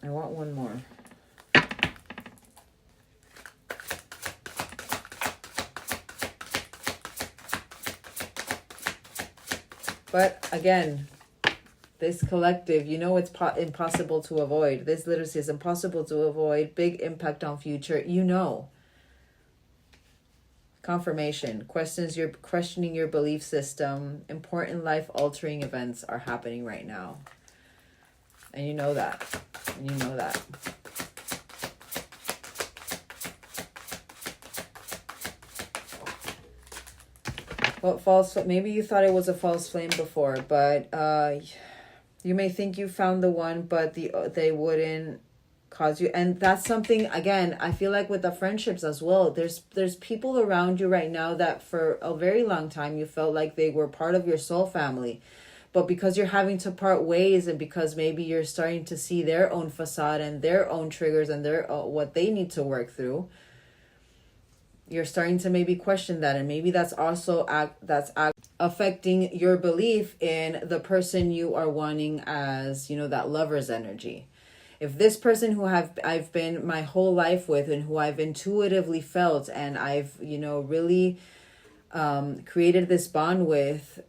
I want one more. But again, this collective, you know, it's impossible to avoid. This literacy is impossible to avoid. Big impact on future, you know. Confirmation. Questioning your belief system. Important life-altering events are happening right now. And you know that. And you know that. Maybe you thought it was a false flame before, but you may think you found the one, but they wouldn't cause you. And that's something, again, I feel like with the friendships as well, there's people around you right now that for a very long time you felt like they were part of your soul family. But because you're having to part ways, and because maybe you're starting to see their own facade and their own triggers and their what they need to work through, you're starting to maybe question that. And maybe that's also affecting your belief in the person you are wanting as, you know, that lover's energy. If this person who I've been my whole life with, and who I've intuitively felt, and I've, you know, really created this bond with,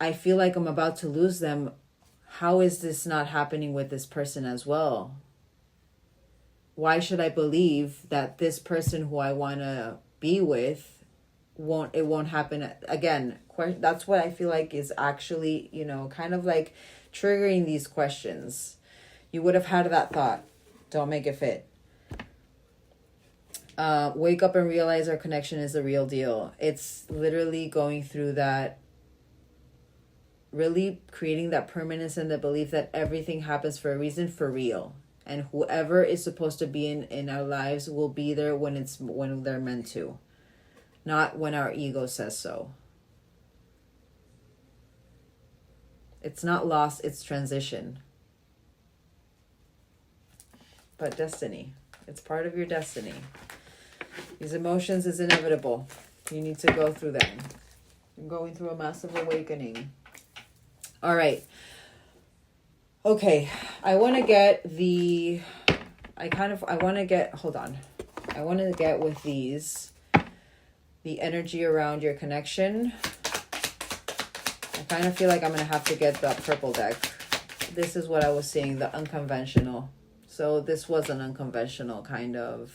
I feel like I'm about to lose them. How is this not happening with this person as well? Why should I believe that this person who I want to be with won't happen again? That's what I feel like is actually, you know, kind of like triggering these questions. You would have had that thought. Don't make it fit. Wake up and realize our connection is the real deal. It's literally going through that, really creating that permanence and the belief that everything happens for a reason, for real. And whoever is supposed to be in our lives will be there when they're meant to. Not when our ego says so. It's not loss, it's transition. But destiny. It's part of your destiny. These emotions is inevitable. You need to go through them. You're going through a massive awakening. All right. Okay. I want to get with these, the energy around your connection. I kind of feel like I'm going to have to get the purple deck. This is what I was seeing, the unconventional. So this was an unconventional kind of...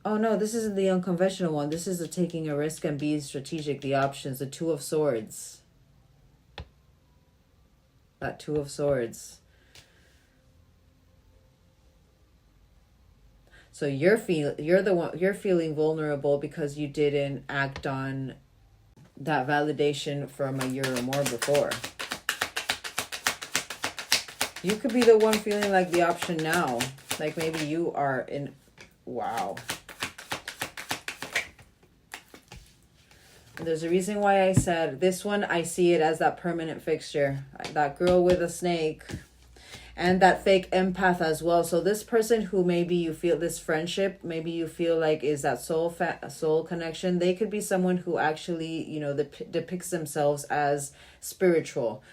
Oh no, this isn't the unconventional one. This is the taking a risk and being strategic, the options, the Two of Swords. That Two of Swords. So you're feeling vulnerable because you didn't act on that validation from a year or more before. You could be the one feeling like the option now. Like maybe you are in... Wow. There's a reason why I said this one, I see it as that permanent fixture. That girl with a snake. And that fake empath as well. So this person who maybe you feel this friendship, maybe you feel like is that soul connection. They could be someone who actually, you know, depicts themselves as spiritual.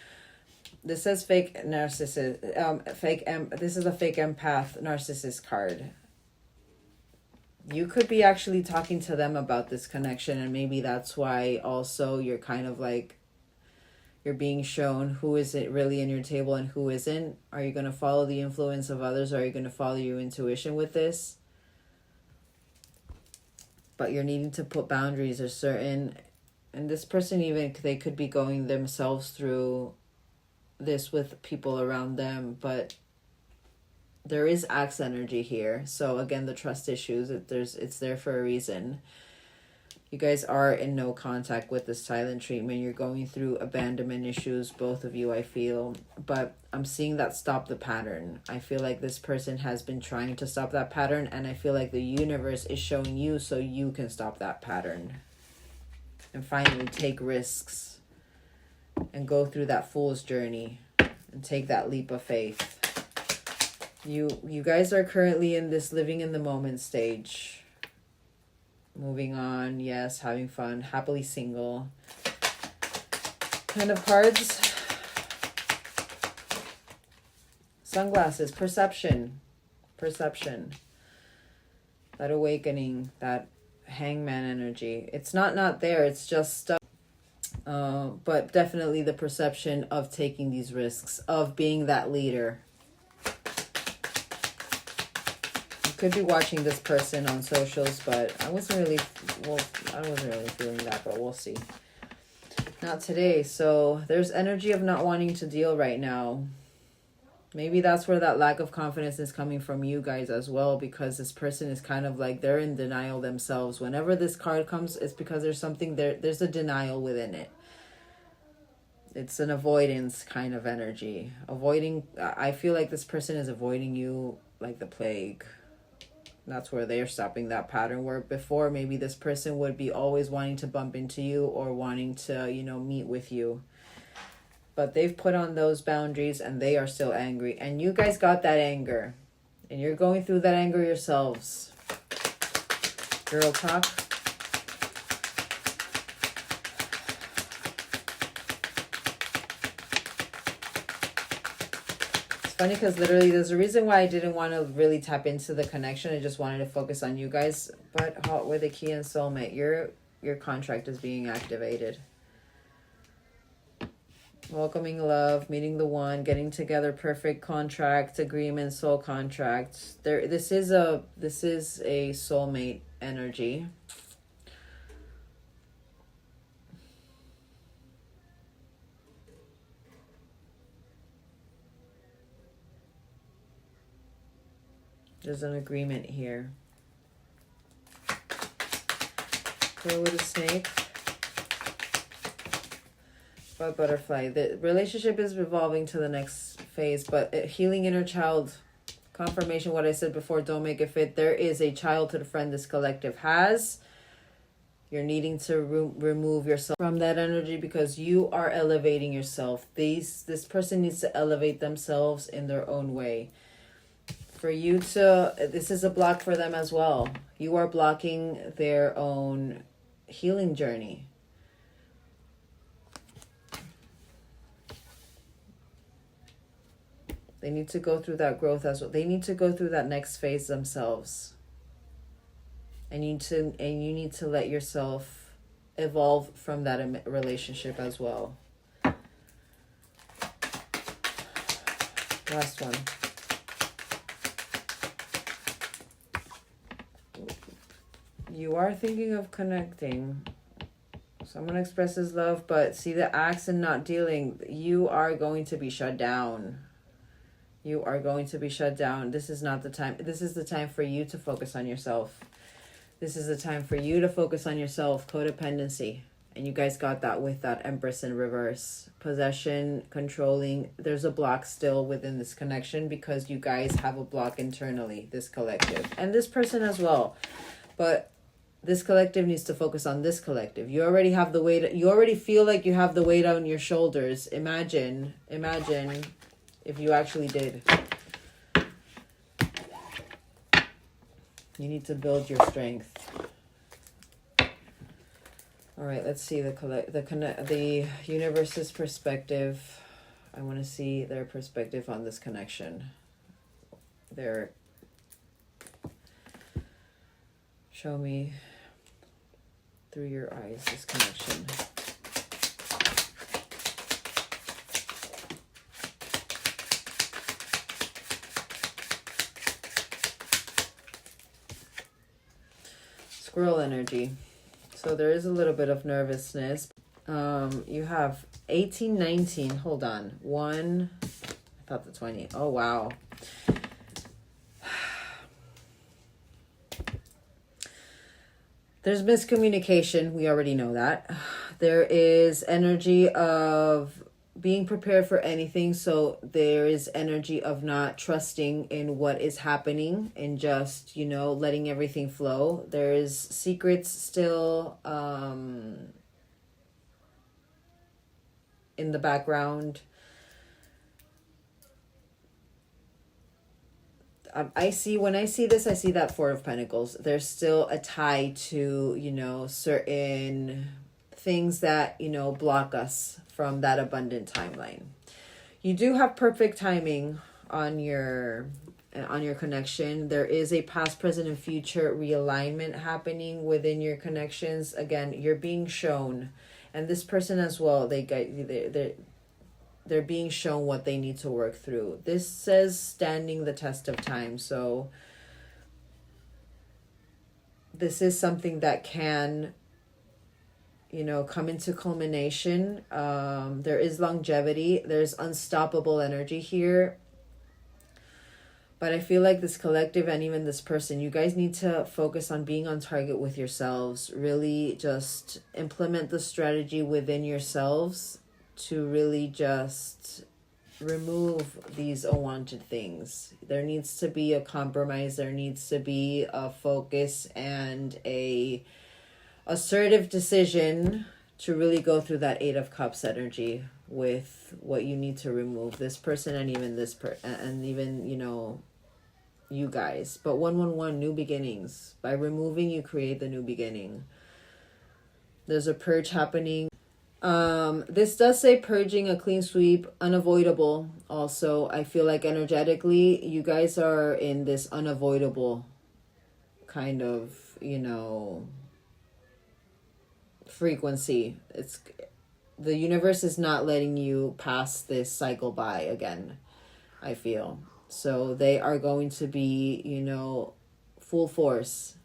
This says fake narcissist. This is a fake empath narcissist card. You could be actually talking to them about this connection, and maybe that's why also you're kind of like, you're being shown who is it really in your table and who isn't. Are you going to follow the influence of others, or are you going to follow your intuition with this? But you're needing to put boundaries or certain, and this person even, they could be going themselves through this with people around them, but there is axe energy here. So again, the trust issues, it's there for a reason. You guys are in no contact with the silent treatment. You're going through abandonment issues, both of you, I feel. But I'm seeing that stop the pattern. I feel like this person has been trying to stop that pattern, and I feel like the universe is showing you so you can stop that pattern. And finally take risks and go through that fool's journey and take that leap of faith. You guys are currently in this living in the moment stage. Moving on, yes, having fun, happily single. Kind of cards. Sunglasses, perception. Perception. That awakening, that hangman energy. It's not there, it's just stuff. But definitely the perception of taking these risks, of being that leader. You could be watching this person on socials, but I wasn't really feeling that, but we'll see. Not today. So there's energy of not wanting to deal right now. Maybe that's where that lack of confidence is coming from you guys as well, because this person is kind of like they're in denial themselves. Whenever this card comes, it's because there's something there. There's a denial within it. It's an avoidance kind of energy. Avoiding, I feel like this person is avoiding you like the plague. That's where they're stopping that pattern, where before maybe this person would be always wanting to bump into you or wanting to, meet with you. But they've put on those boundaries and they are still angry. And you guys got that anger. And you're going through that anger yourselves. Girl talk. Funny because literally there's a reason why I didn't want to really tap into the connection. I just wanted to focus on you guys. But hot with a key and soulmate, your contract is being activated. Welcoming love, meeting the one, getting together, perfect contract, agreement, soul contract. This is a soulmate energy. There's an agreement here. Girl with a snake. But butterfly. The relationship is evolving to the next phase, but healing inner child. Confirmation what I said before, don't make it fit. There is a childhood friend this collective has. You're needing to remove yourself from that energy because you are elevating yourself. This person needs to elevate themselves in their own way. For you to, this is a block for them as well. You are blocking their own healing journey. They need to go through that growth as well. They need to go through that next phase themselves. And you need to let yourself evolve from that relationship as well. Last one. You are thinking of connecting. Someone expresses love, but see the acts and not dealing. You are going to be shut down. You are going to be shut down. This is not the time. This is the time for you to focus on yourself. This is the time for you to focus on yourself. Codependency. And you guys got that with that Empress in reverse. Possession, controlling. There's a block still within this connection because you guys have a block internally, this collective. And this person as well. But this collective needs to focus on this collective. You already have the weight. You already feel like you have the weight on your shoulders. Imagine if you actually did. You need to build your strength. All right, let's see the universe's perspective. I want to see their perspective on this connection. Show me through your eyes this connection. Squirrel energy. So there is a little bit of nervousness. You have 18, 19. Hold on. I thought the 20. Oh, wow. There's miscommunication. We already know that. There is energy of being prepared for anything. So there is energy of not trusting in what is happening and just, letting everything flow. There is secrets still in the background. When I see this, I see that Four of Pentacles. There's still a tie to, certain things that, block us from that abundant timeline. You do have perfect timing on your connection. There is a past, present, and future realignment happening within your connections. Again, you're being shown. And this person as well, they're being shown what they need to work through. This says standing the test of time. So this is something that can, you know, come into culmination. There is longevity. There's unstoppable energy here. But I feel like this collective and even this person, you guys need to focus on being on target with yourselves. Really just implement the strategy within yourselves to really just remove these unwanted things. There needs to be a compromise. There needs to be a focus and a assertive decision to really go through that Eight of Cups energy with what you need to remove. This person and even and even, you know, you guys. But 111, new beginnings. By removing, you create the new beginning. There's a purge happening. This does say purging, a clean sweep, unavoidable. Also, I feel like energetically, you guys are in this unavoidable kind of, you know, frequency. It's the universe is not letting you pass this cycle by again, I feel. So they are going to be, you know, full force.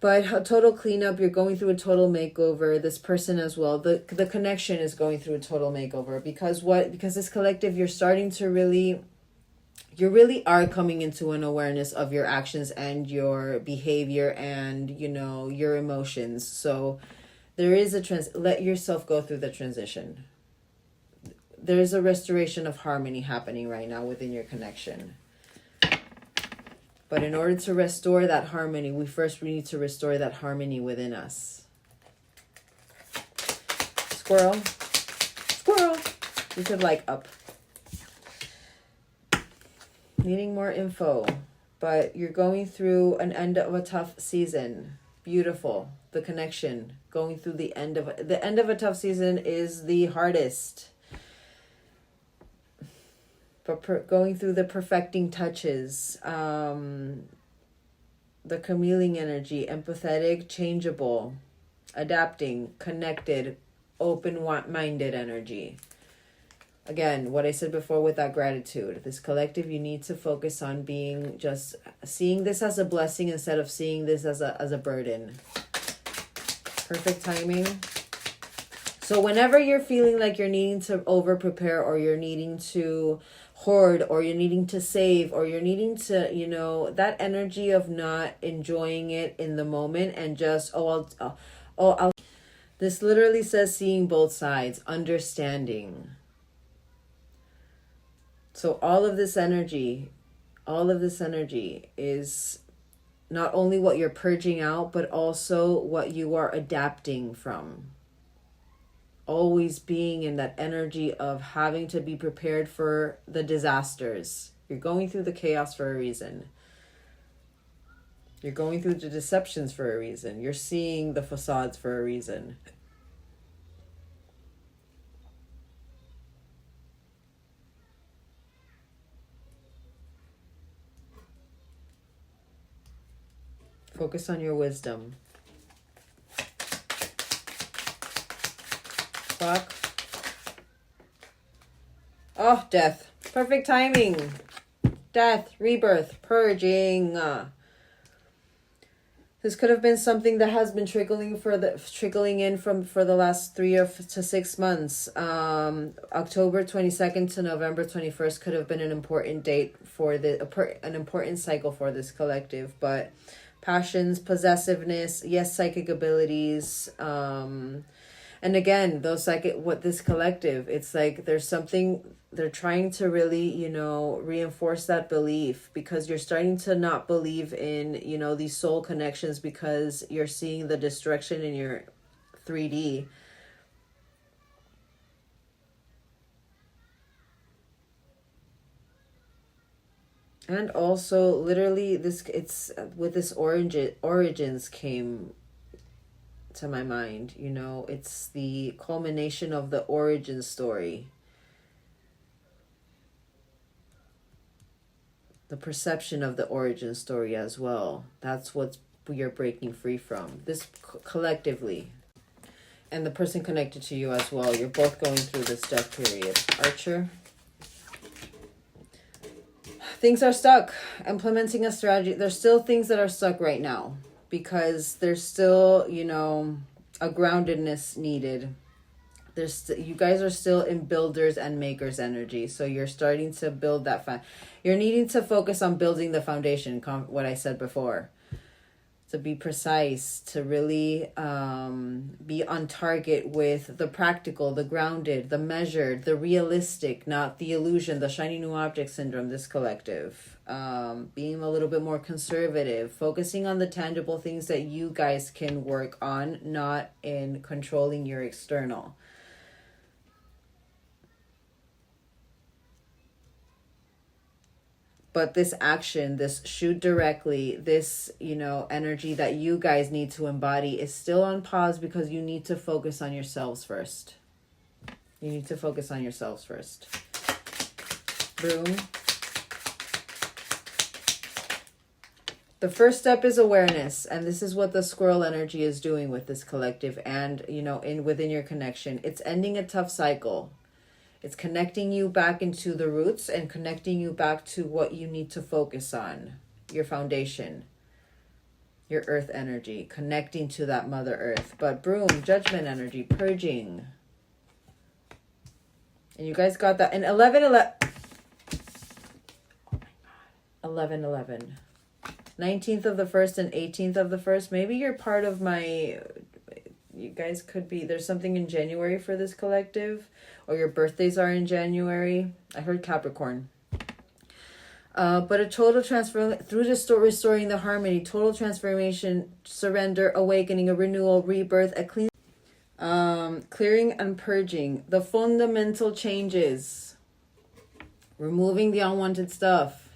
But a total cleanup, you're going through a total makeover. This person as well, the connection is going through a total makeover. Because what? Because this collective, you're starting to really, you really are coming into an awareness of your actions and your behavior and, you know, your emotions. So there is let yourself go through the transition. There's a restoration of harmony happening right now within your connection. But in order to restore that harmony, we need to restore that harmony within us. Squirrel. You could like up. Needing more info. But you're going through an end of a tough season. Beautiful. The connection. Going through the end of a tough season is the hardest. But going through the perfecting touches, the chameleon energy, empathetic, changeable, adapting, connected, open-minded energy. Again, what I said before with that gratitude, this collective, you need to focus on being just seeing this as a blessing instead of seeing this as a burden. Perfect timing. So whenever you're feeling like you're needing to over-prepare or you're needing to hoard or you're needing to save or you're needing to, you know, that energy of not enjoying it in the moment and just, this literally says seeing both sides, understanding. So all of this energy is not only what you're purging out, but also what you are adapting from. Always being in that energy of having to be prepared for the disasters. You're going through the chaos for a reason. You're going through the deceptions for a reason. You're seeing the facades for a reason. Focus on your wisdom. Clock. Oh, death. Perfect timing. Death, rebirth, purging. This could have been something that has been trickling in for the last 3 to 6 months. October 22nd to November 21st could have been an important date for an important cycle for this collective. But passions, possessiveness, yes, psychic abilities, and again, this collective, it's like there's something, they're trying to really, you know, reinforce that belief because you're starting to not believe in, you know, these soul connections because you're seeing the destruction in your 3D. And also, literally, it's with this origins came to my mind, you know, it's the culmination of the origin story. The perception of the origin story as well. That's what you're breaking free from. This collectively. And the person connected to you as well. You're both going through this death period. Archer. Things are stuck. Implementing a strategy. There's still things that are stuck right now. Because there's still, you know, a groundedness needed. You guys are still in builders and makers energy. So you're starting to build that. You're needing to focus on building the foundation. What I said before. To be precise, to really be on target with the practical, the grounded, the measured, the realistic, not the illusion, the shiny new object syndrome, this collective. Being a little bit more conservative, focusing on the tangible things that you guys can work on, not in controlling your external. But this action, this shoot directly, this, you know, energy that you guys need to embody is still on pause because you need to focus on yourselves first. You need to focus on yourselves first. Boom. The first step is awareness. And this is what the squirrel energy is doing with this collective and, you know, within your connection. It's ending a tough cycle. It's connecting you back into the roots and connecting you back to what you need to focus on. Your foundation. Your earth energy. Connecting to that Mother Earth. But broom, judgment energy, purging. And you guys got that. And 11-11. Oh my God. 11-11. 19th of the 1st and 18th of the 1st. Maybe you're part of my... You guys could be... There's something in January for this collective. Or your birthdays are in January. I heard Capricorn. But a total transfer through restoring the harmony, total transformation, surrender, awakening, a renewal, rebirth, a clean, clearing and purging. The fundamental changes. Removing the unwanted stuff.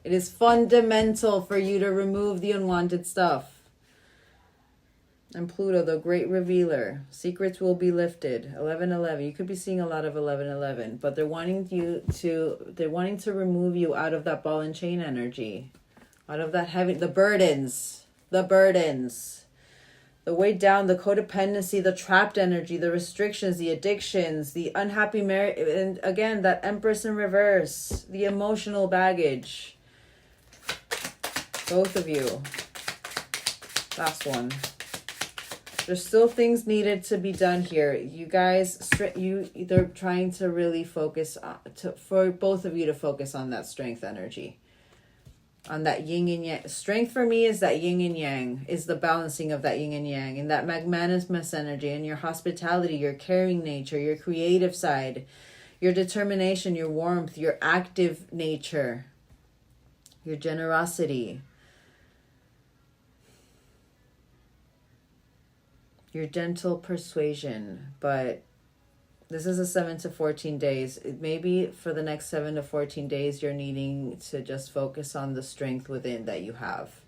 It is fundamental for you to remove the unwanted stuff. And Pluto, the great revealer. Secrets will be lifted. 11-11. You could be seeing a lot of 11-11. But they're wanting to remove you out of that ball and chain energy. Out of that heavy, the burdens. The weight down, the codependency, the trapped energy, the restrictions, the addictions, the unhappy marriage. And again, that Empress in reverse. The emotional baggage. Both of you. Last one. There's still things needed to be done here. You guys, they're trying to really focus for both of you to focus on that strength energy. On that yin and yang. Strength for me is that yin and yang, is the balancing of that yin and yang, and that magnanimous energy, and your hospitality, your caring nature, your creative side, your determination, your warmth, your active nature, your generosity. Your gentle persuasion, but this is a 7 to 14 days. Maybe for the next 7 to 14 days, you're needing to just focus on the strength within that you have.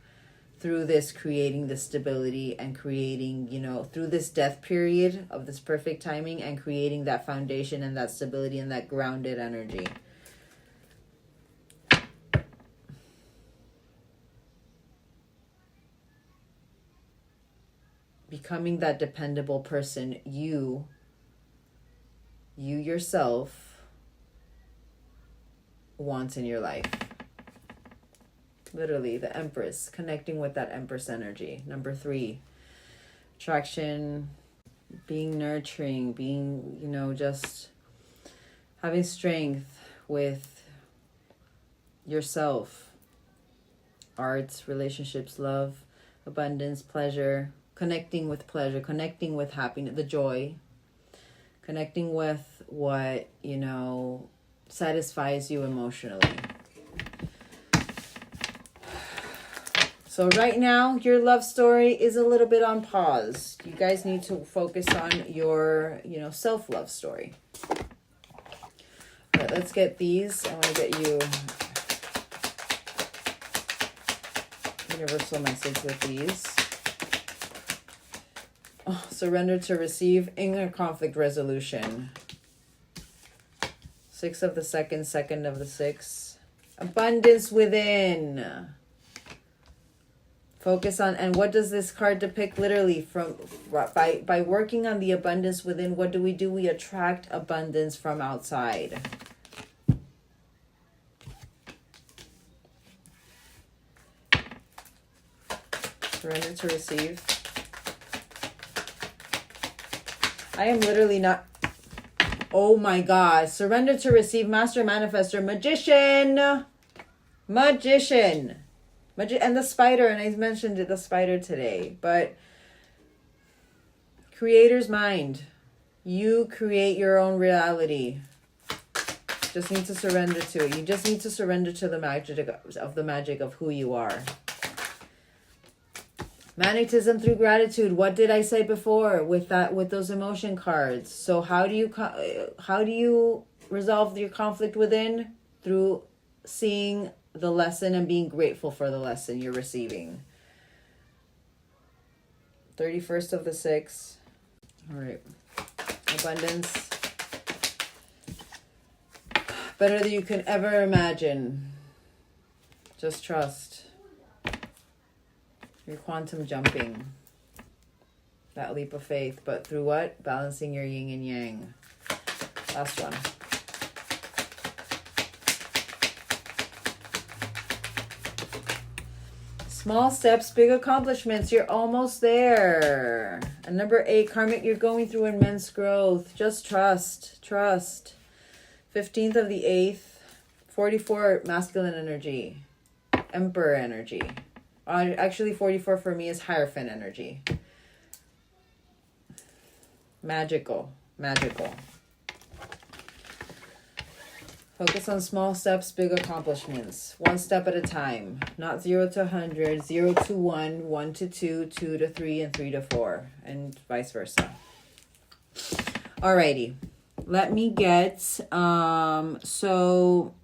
Through this, creating the stability and creating, you know, through this death period of this perfect timing and creating that foundation and that stability and that grounded energy. Becoming that dependable person you yourself want in your life. Literally, the Empress, connecting with that Empress energy. Number 3, attraction, being nurturing, being, you know, just having strength with yourself. Arts, relationships, love, abundance, pleasure. Connecting with pleasure, connecting with happiness, the joy, connecting with what, you know, satisfies you emotionally. So right now, your love story is a little bit on pause. You guys need to focus on your, you know, self-love story. All right, let's get these. I want to get you universal message with these. Oh, surrender to receive, inner conflict resolution. 6 of the 2nd, 2nd of the 6th. Abundance within. Focus on, and what does this card depict literally? From by working on the abundance within, what do? We attract abundance from outside. Surrender to receive. I am literally not... Oh my God. Surrender to receive, master manifester, magician. Magician. And the spider, and I mentioned it, the spider today. But creator's mind. You create your own reality. Just need to surrender to it. You just need to surrender to the magic of who you are. Magnetism through gratitude. What did I say before with those emotion cards? So how do you resolve your conflict within? Through seeing the lesson and being grateful for the lesson you're receiving. 31st of the 6th. All right. Abundance. Better than you can ever imagine. Just trust. You're quantum jumping. That leap of faith. But through what? Balancing your yin and yang. Last one. Small steps, big accomplishments. You're almost there. And number 8, karmic, you're going through immense growth. Just trust. Trust. 15th of the 8th. 44, masculine energy. Emperor energy. Actually, 44 for me is Hierophant energy. Magical. Magical. Focus on small steps, big accomplishments. One step at a time. Not 0 to 100, 0 to 1, 1 to 2, 2 to 3, and 3 to 4. And vice versa. Alrighty. Let me get... So...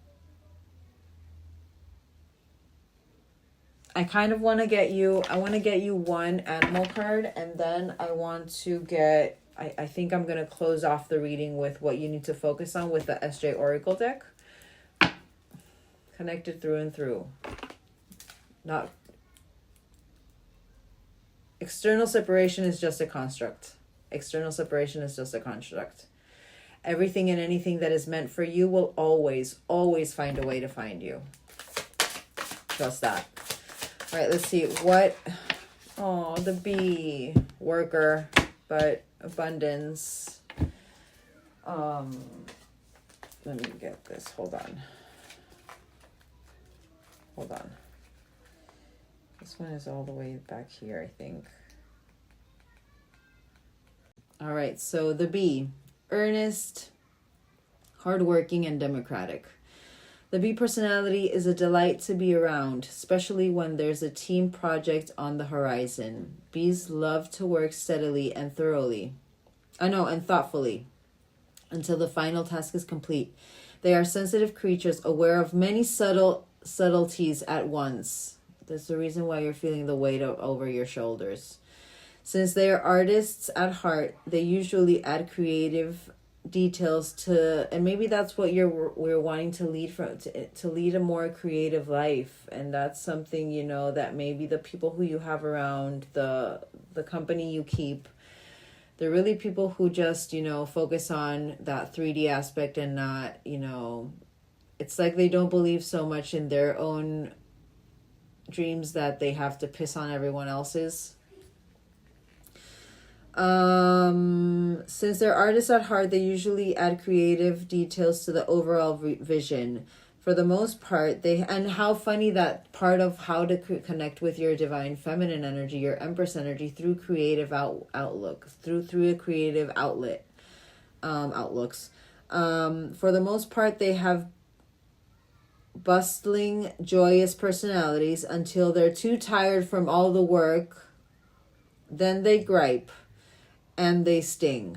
I kind of want to get you... I want to get you one animal card. And then I want to get... I think I'm going to close off the reading with what you need to focus on with the SJ Oracle deck. Connected through and through. Not... External separation is just a construct. External separation is just a construct. Everything and anything that is meant for you will always, always find a way to find you. Trust that. All right, let's see. What... Oh, the bee. Worker. But... abundance. Let me get this. Hold on. This one is all the way back here, I think. All right, so the bee. Earnest, hardworking, and democratic. The bee personality is a delight to be around, especially when there's a team project on the horizon. Bees love to work steadily and thoroughly. And thoughtfully until the final task is complete. They are sensitive creatures, aware of many subtleties at once. That's the reason why you're feeling the weight over your shoulders. Since they are artists at heart, they usually add creative details to, and maybe that's what we're wanting to lead from, to lead a more creative life. And that's something, you know, that maybe the people who you have around, the company you keep, they're really people who just, you know, focus on that 3D aspect and not, you know, it's like they don't believe so much in their own dreams that they have to piss on everyone else's. Since they're artists at heart, they usually add creative details to the overall vision. For the most part, and how funny that part of how to connect with your divine feminine energy, your Empress energy, through creative outlook, through a creative outlets. For the most part, they have bustling, joyous personalities until they're too tired from all the work. Then they gripe and they sting.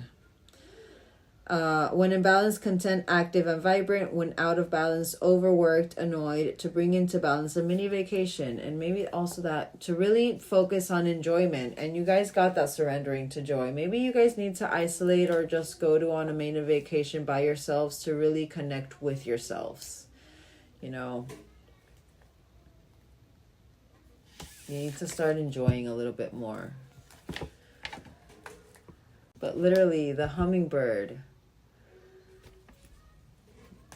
When in balance, content, active, and vibrant. When out of balance, overworked, annoyed. To bring into balance a mini vacation. And maybe also that to really focus on enjoyment. And you guys got that surrendering to joy. Maybe you guys need to isolate or just go on a mini vacation by yourselves to really connect with yourselves. You know. You need to start enjoying a little bit more. But literally, the hummingbird,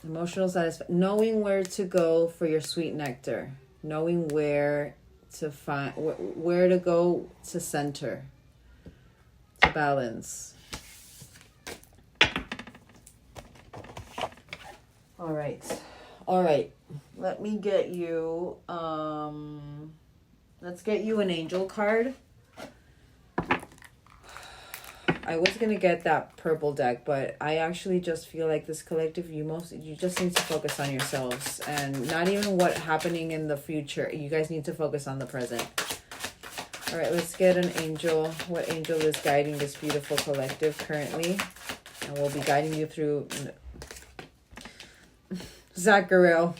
emotional satisfaction, knowing where to go for your sweet nectar, knowing where to find, where to go to center, to balance. All right. Let me get you, let's get you an angel card. I was going to get that purple deck, but I actually just feel like this collective, you just need to focus on yourselves and not even what happening in the future. You guys need to focus on the present. All right, let's get an angel. What angel is guiding this beautiful collective currently? And we'll be guiding you through Zachariel.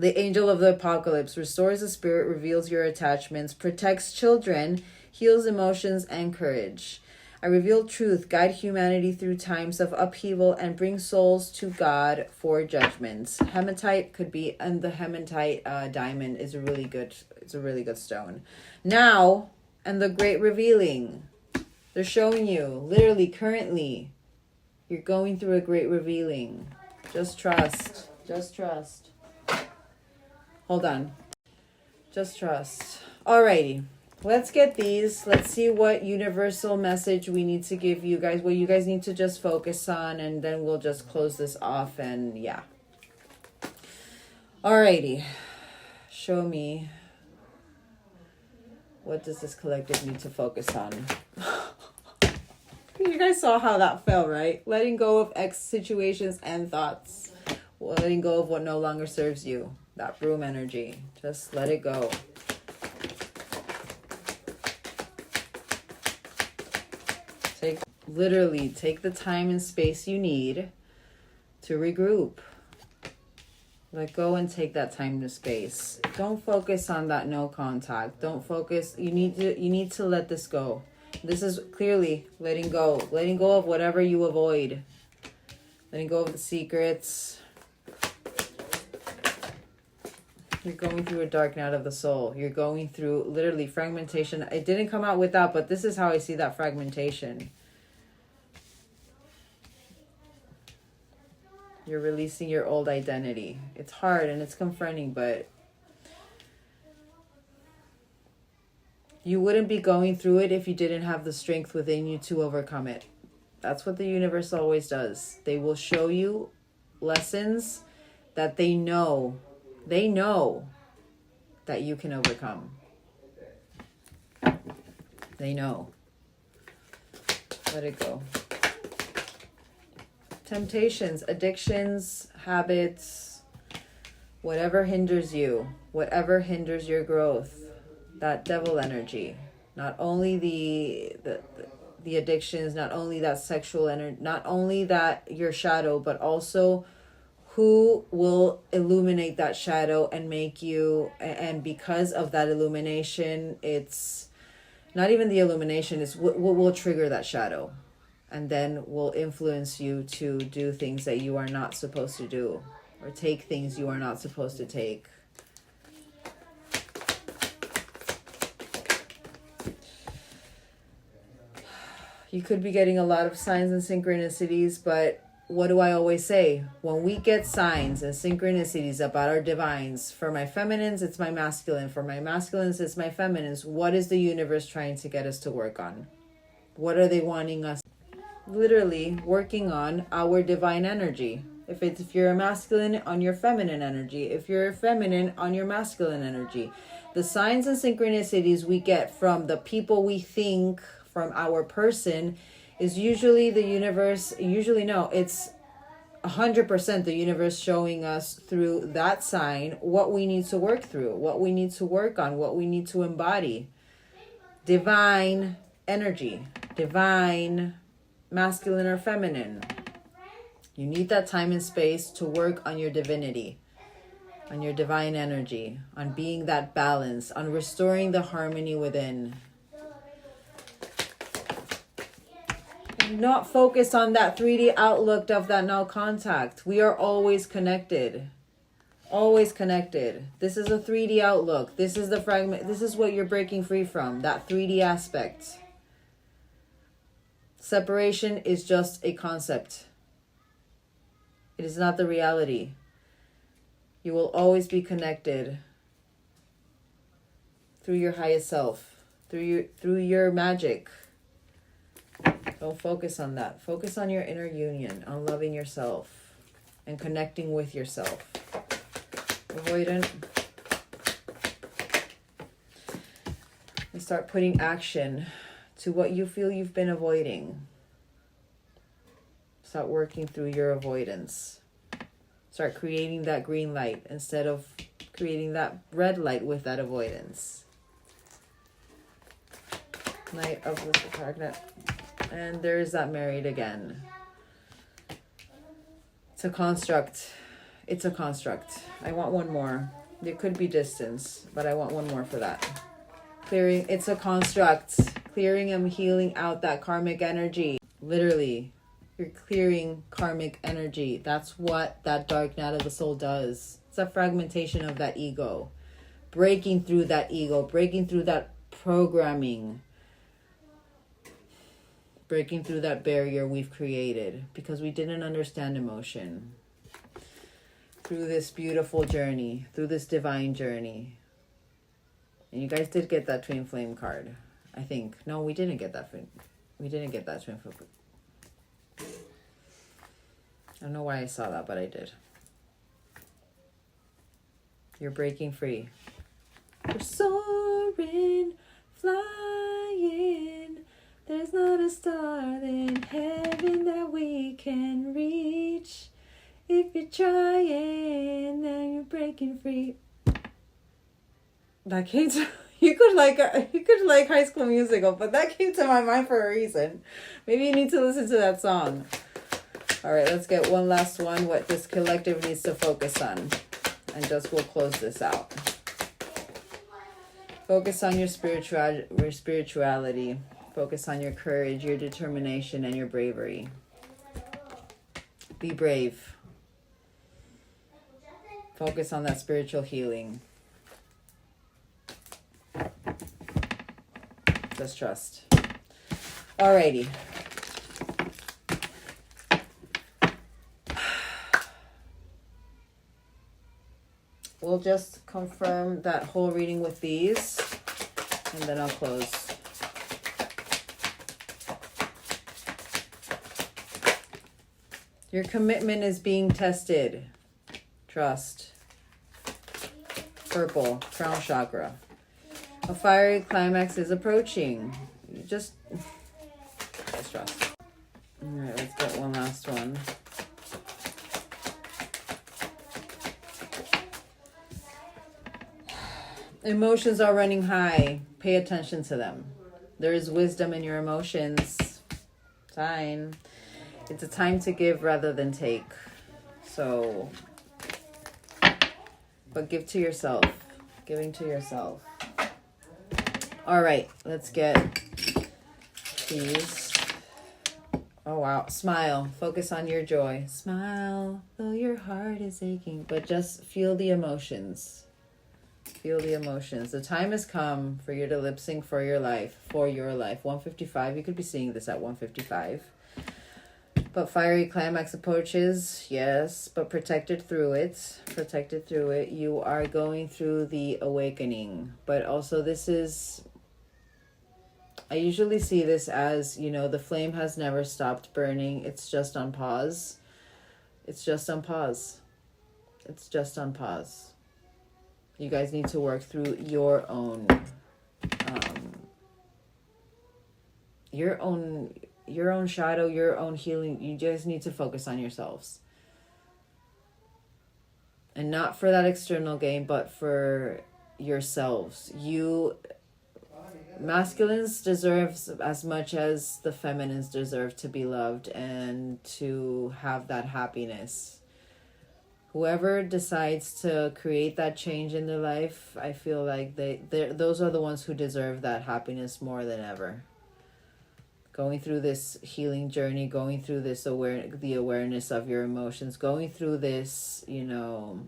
The angel of the apocalypse restores the spirit, reveals your attachments, protects children, heals emotions and courage. I reveal truth, guide humanity through times of upheaval, and bring souls to God for judgments. Hematite could be, and the hematite diamond is a really good stone. Now, and the great revealing. They're showing you, literally, currently, you're going through a great revealing. Just trust. Just trust. Hold on. Just trust. Alrighty. Let's get these. Let's see what universal message we need to give you guys. What you guys need to just focus on. And then we'll just close this off. And yeah. Alrighty. Show me. What does this collective need to focus on? You guys saw how that fell, right? Letting go of X situations and thoughts. Letting go of what no longer serves you. That broom energy. Just let it go. Literally take the time and space you need to regroup. Let go and take that time and space. Don't focus on that no contact. Don't focus. You need to let this go. This is clearly letting go. Letting go of whatever you avoid. Letting go of the secrets. You're going through a dark night of the soul. You're going through literally fragmentation. It didn't come out with that, but this is how I see that fragmentation. You're releasing your old identity. It's hard and it's confronting, but you wouldn't be going through it if you didn't have the strength within you to overcome it. That's what the universe always does. They will show you lessons that they know that you can overcome. They know. Let it go. Temptations, addictions, habits, whatever hinders you, whatever hinders your growth, that devil energy, not only the addictions, not only that sexual energy, not only that your shadow, but also who will illuminate that shadow and make you, and because of that illumination, it's not even the illumination, it's what will trigger that shadow. And then will influence you to do things that you are not supposed to do. Or take things you are not supposed to take. You could be getting a lot of signs and synchronicities, but what do I always say? When we get signs and synchronicities about our divines, for my feminines, it's my masculine. For my masculines, it's my feminines. What is the universe trying to get us to work on? What are they wanting us? Literally working on our divine energy. If you're a masculine, on your feminine energy. If you're a feminine, on your masculine energy. The signs and synchronicities we get from the people we think, from our person, is usually the universe. It's 100% the universe showing us through that sign what we need to work through, what we need to work on, what we need to embody. Divine energy. Divine masculine or feminine. You need that time and space to work on your divinity, on your divine energy, on being that balance, on restoring the harmony within. Not focus on that 3D outlook of that no contact. We are always connected. Always connected. This is a 3D outlook. This is the fragment. This is what you're breaking free from, that 3D aspect. Separation is just a concept. It is not the reality. You will always be connected through your highest self, through your magic. Don't focus on that. Focus on your inner union, on loving yourself and connecting with yourself. Avoidant. And start putting action to what you feel you've been avoiding. Start working through your avoidance. Start creating that green light instead of creating that red light with that avoidance. Knight of the Target. And there's that married again. It's a construct. It's a construct. I want one more. There could be distance, but I want one more for that. Clearing. It's a construct. Clearing and healing out that karmic energy. Literally. You're clearing karmic energy. That's what that dark night of the soul does. It's a fragmentation of that ego. Breaking through that ego. Breaking through that programming. Breaking through that barrier we've created because we didn't understand emotion. Through this beautiful journey, through this divine journey. And you guys did get that twin flame card, I think. No, we didn't get that. We didn't get that twin flame. I don't know why I saw that, but I did. You're breaking free. We're soaring, flying. There's not a star in heaven that we can reach. If you're trying, then you're breaking free. That came to you could like High School Musical, but that came to my mind for a reason. Maybe you need to listen to that song. All right, let's get one last one. What this collective needs to focus on, and just we'll close this out. Focus on your spirituality. Focus on your courage, your determination, and your bravery. Be brave. Focus on that spiritual healing. Just trust. Alrighty. We'll just confirm that whole reading with these, and then I'll close. Your commitment is being tested. Trust. Purple, crown chakra. A fiery climax is approaching. You just trust. All right, let's get one last one. Emotions are running high. Pay attention to them. There is wisdom in your emotions. Fine. It's a time to give rather than take. So, but give to yourself. Giving to yourself. All right, let's get these. Oh, wow. Smile. Focus on your joy. Smile, though your heart is aching. But just feel the emotions. Feel the emotions. The time has come for you to lip sync for your life. For your life. 155. You could be seeing this at 155. But fiery climax approaches, yes, but protected through it. Protected through it. You are going through the awakening. But also this is, I usually see this as, you know, the flame has never stopped burning. It's just on pause. It's just on pause. It's just on pause. You guys need to work through your own shadow, your own healing. You just need to focus on yourselves. And not for that external gain, but for yourselves. You masculines deserve as much as the feminines deserve to be loved and to have that happiness. Whoever decides to create that change in their life, I feel like those are the ones who deserve that happiness more than ever. Going through this healing journey, going through this the awareness of your emotions, going through this, you know,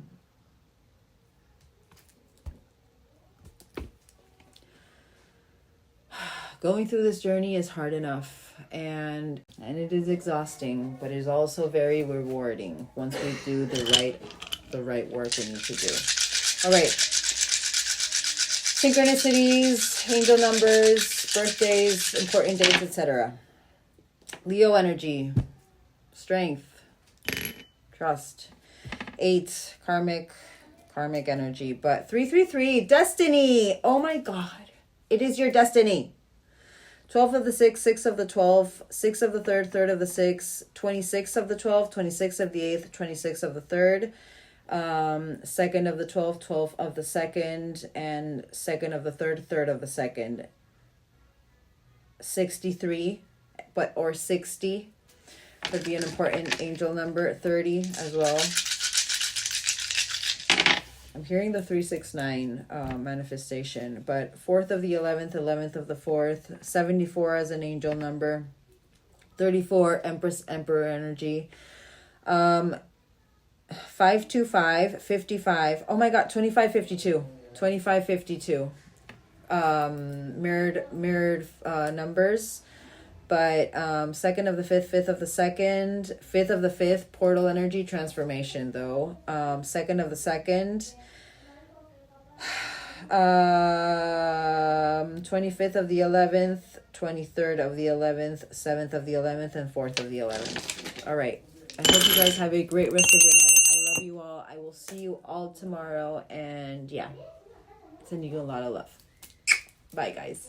Going through this journey is hard enough, and it is exhausting, but it is also very rewarding once we do the right work we need to do. All right. Synchronicities, angel numbers, birthdays, important dates, etc. Leo energy, strength, trust. 8, karmic energy. But 333, destiny. Oh my God. It is your destiny. 12 of the 6, 6 of the 12, 6 of the 3rd, 3rd of the 6, 26 of the 12, 26 of the 8th, 26 of the 3rd, 2nd of the 12th, 12 of the 2nd, and 2nd of the 3rd, 3rd of the 2nd. 63, or 60 could be an important angel number. 30 as well. I'm hearing the 369 manifestation, but 4th of the 11th, 11th of the 4th, 74 as an angel number, 34 Emperor energy, 525, 55. Oh my God, 2552, 2552. Mirrored numbers, but 2nd of the 5th, 5th of the 2nd, 5th of the 5th, portal energy transformation though. 2nd of the 2nd, 25th of the 11th, 23rd of the 11th, 7th of the 11th, and 4th of the 11th. All right. I hope you guys have a great rest of your night. I love you all. I will see you all tomorrow. And yeah, sending you a lot of love. Bye, guys.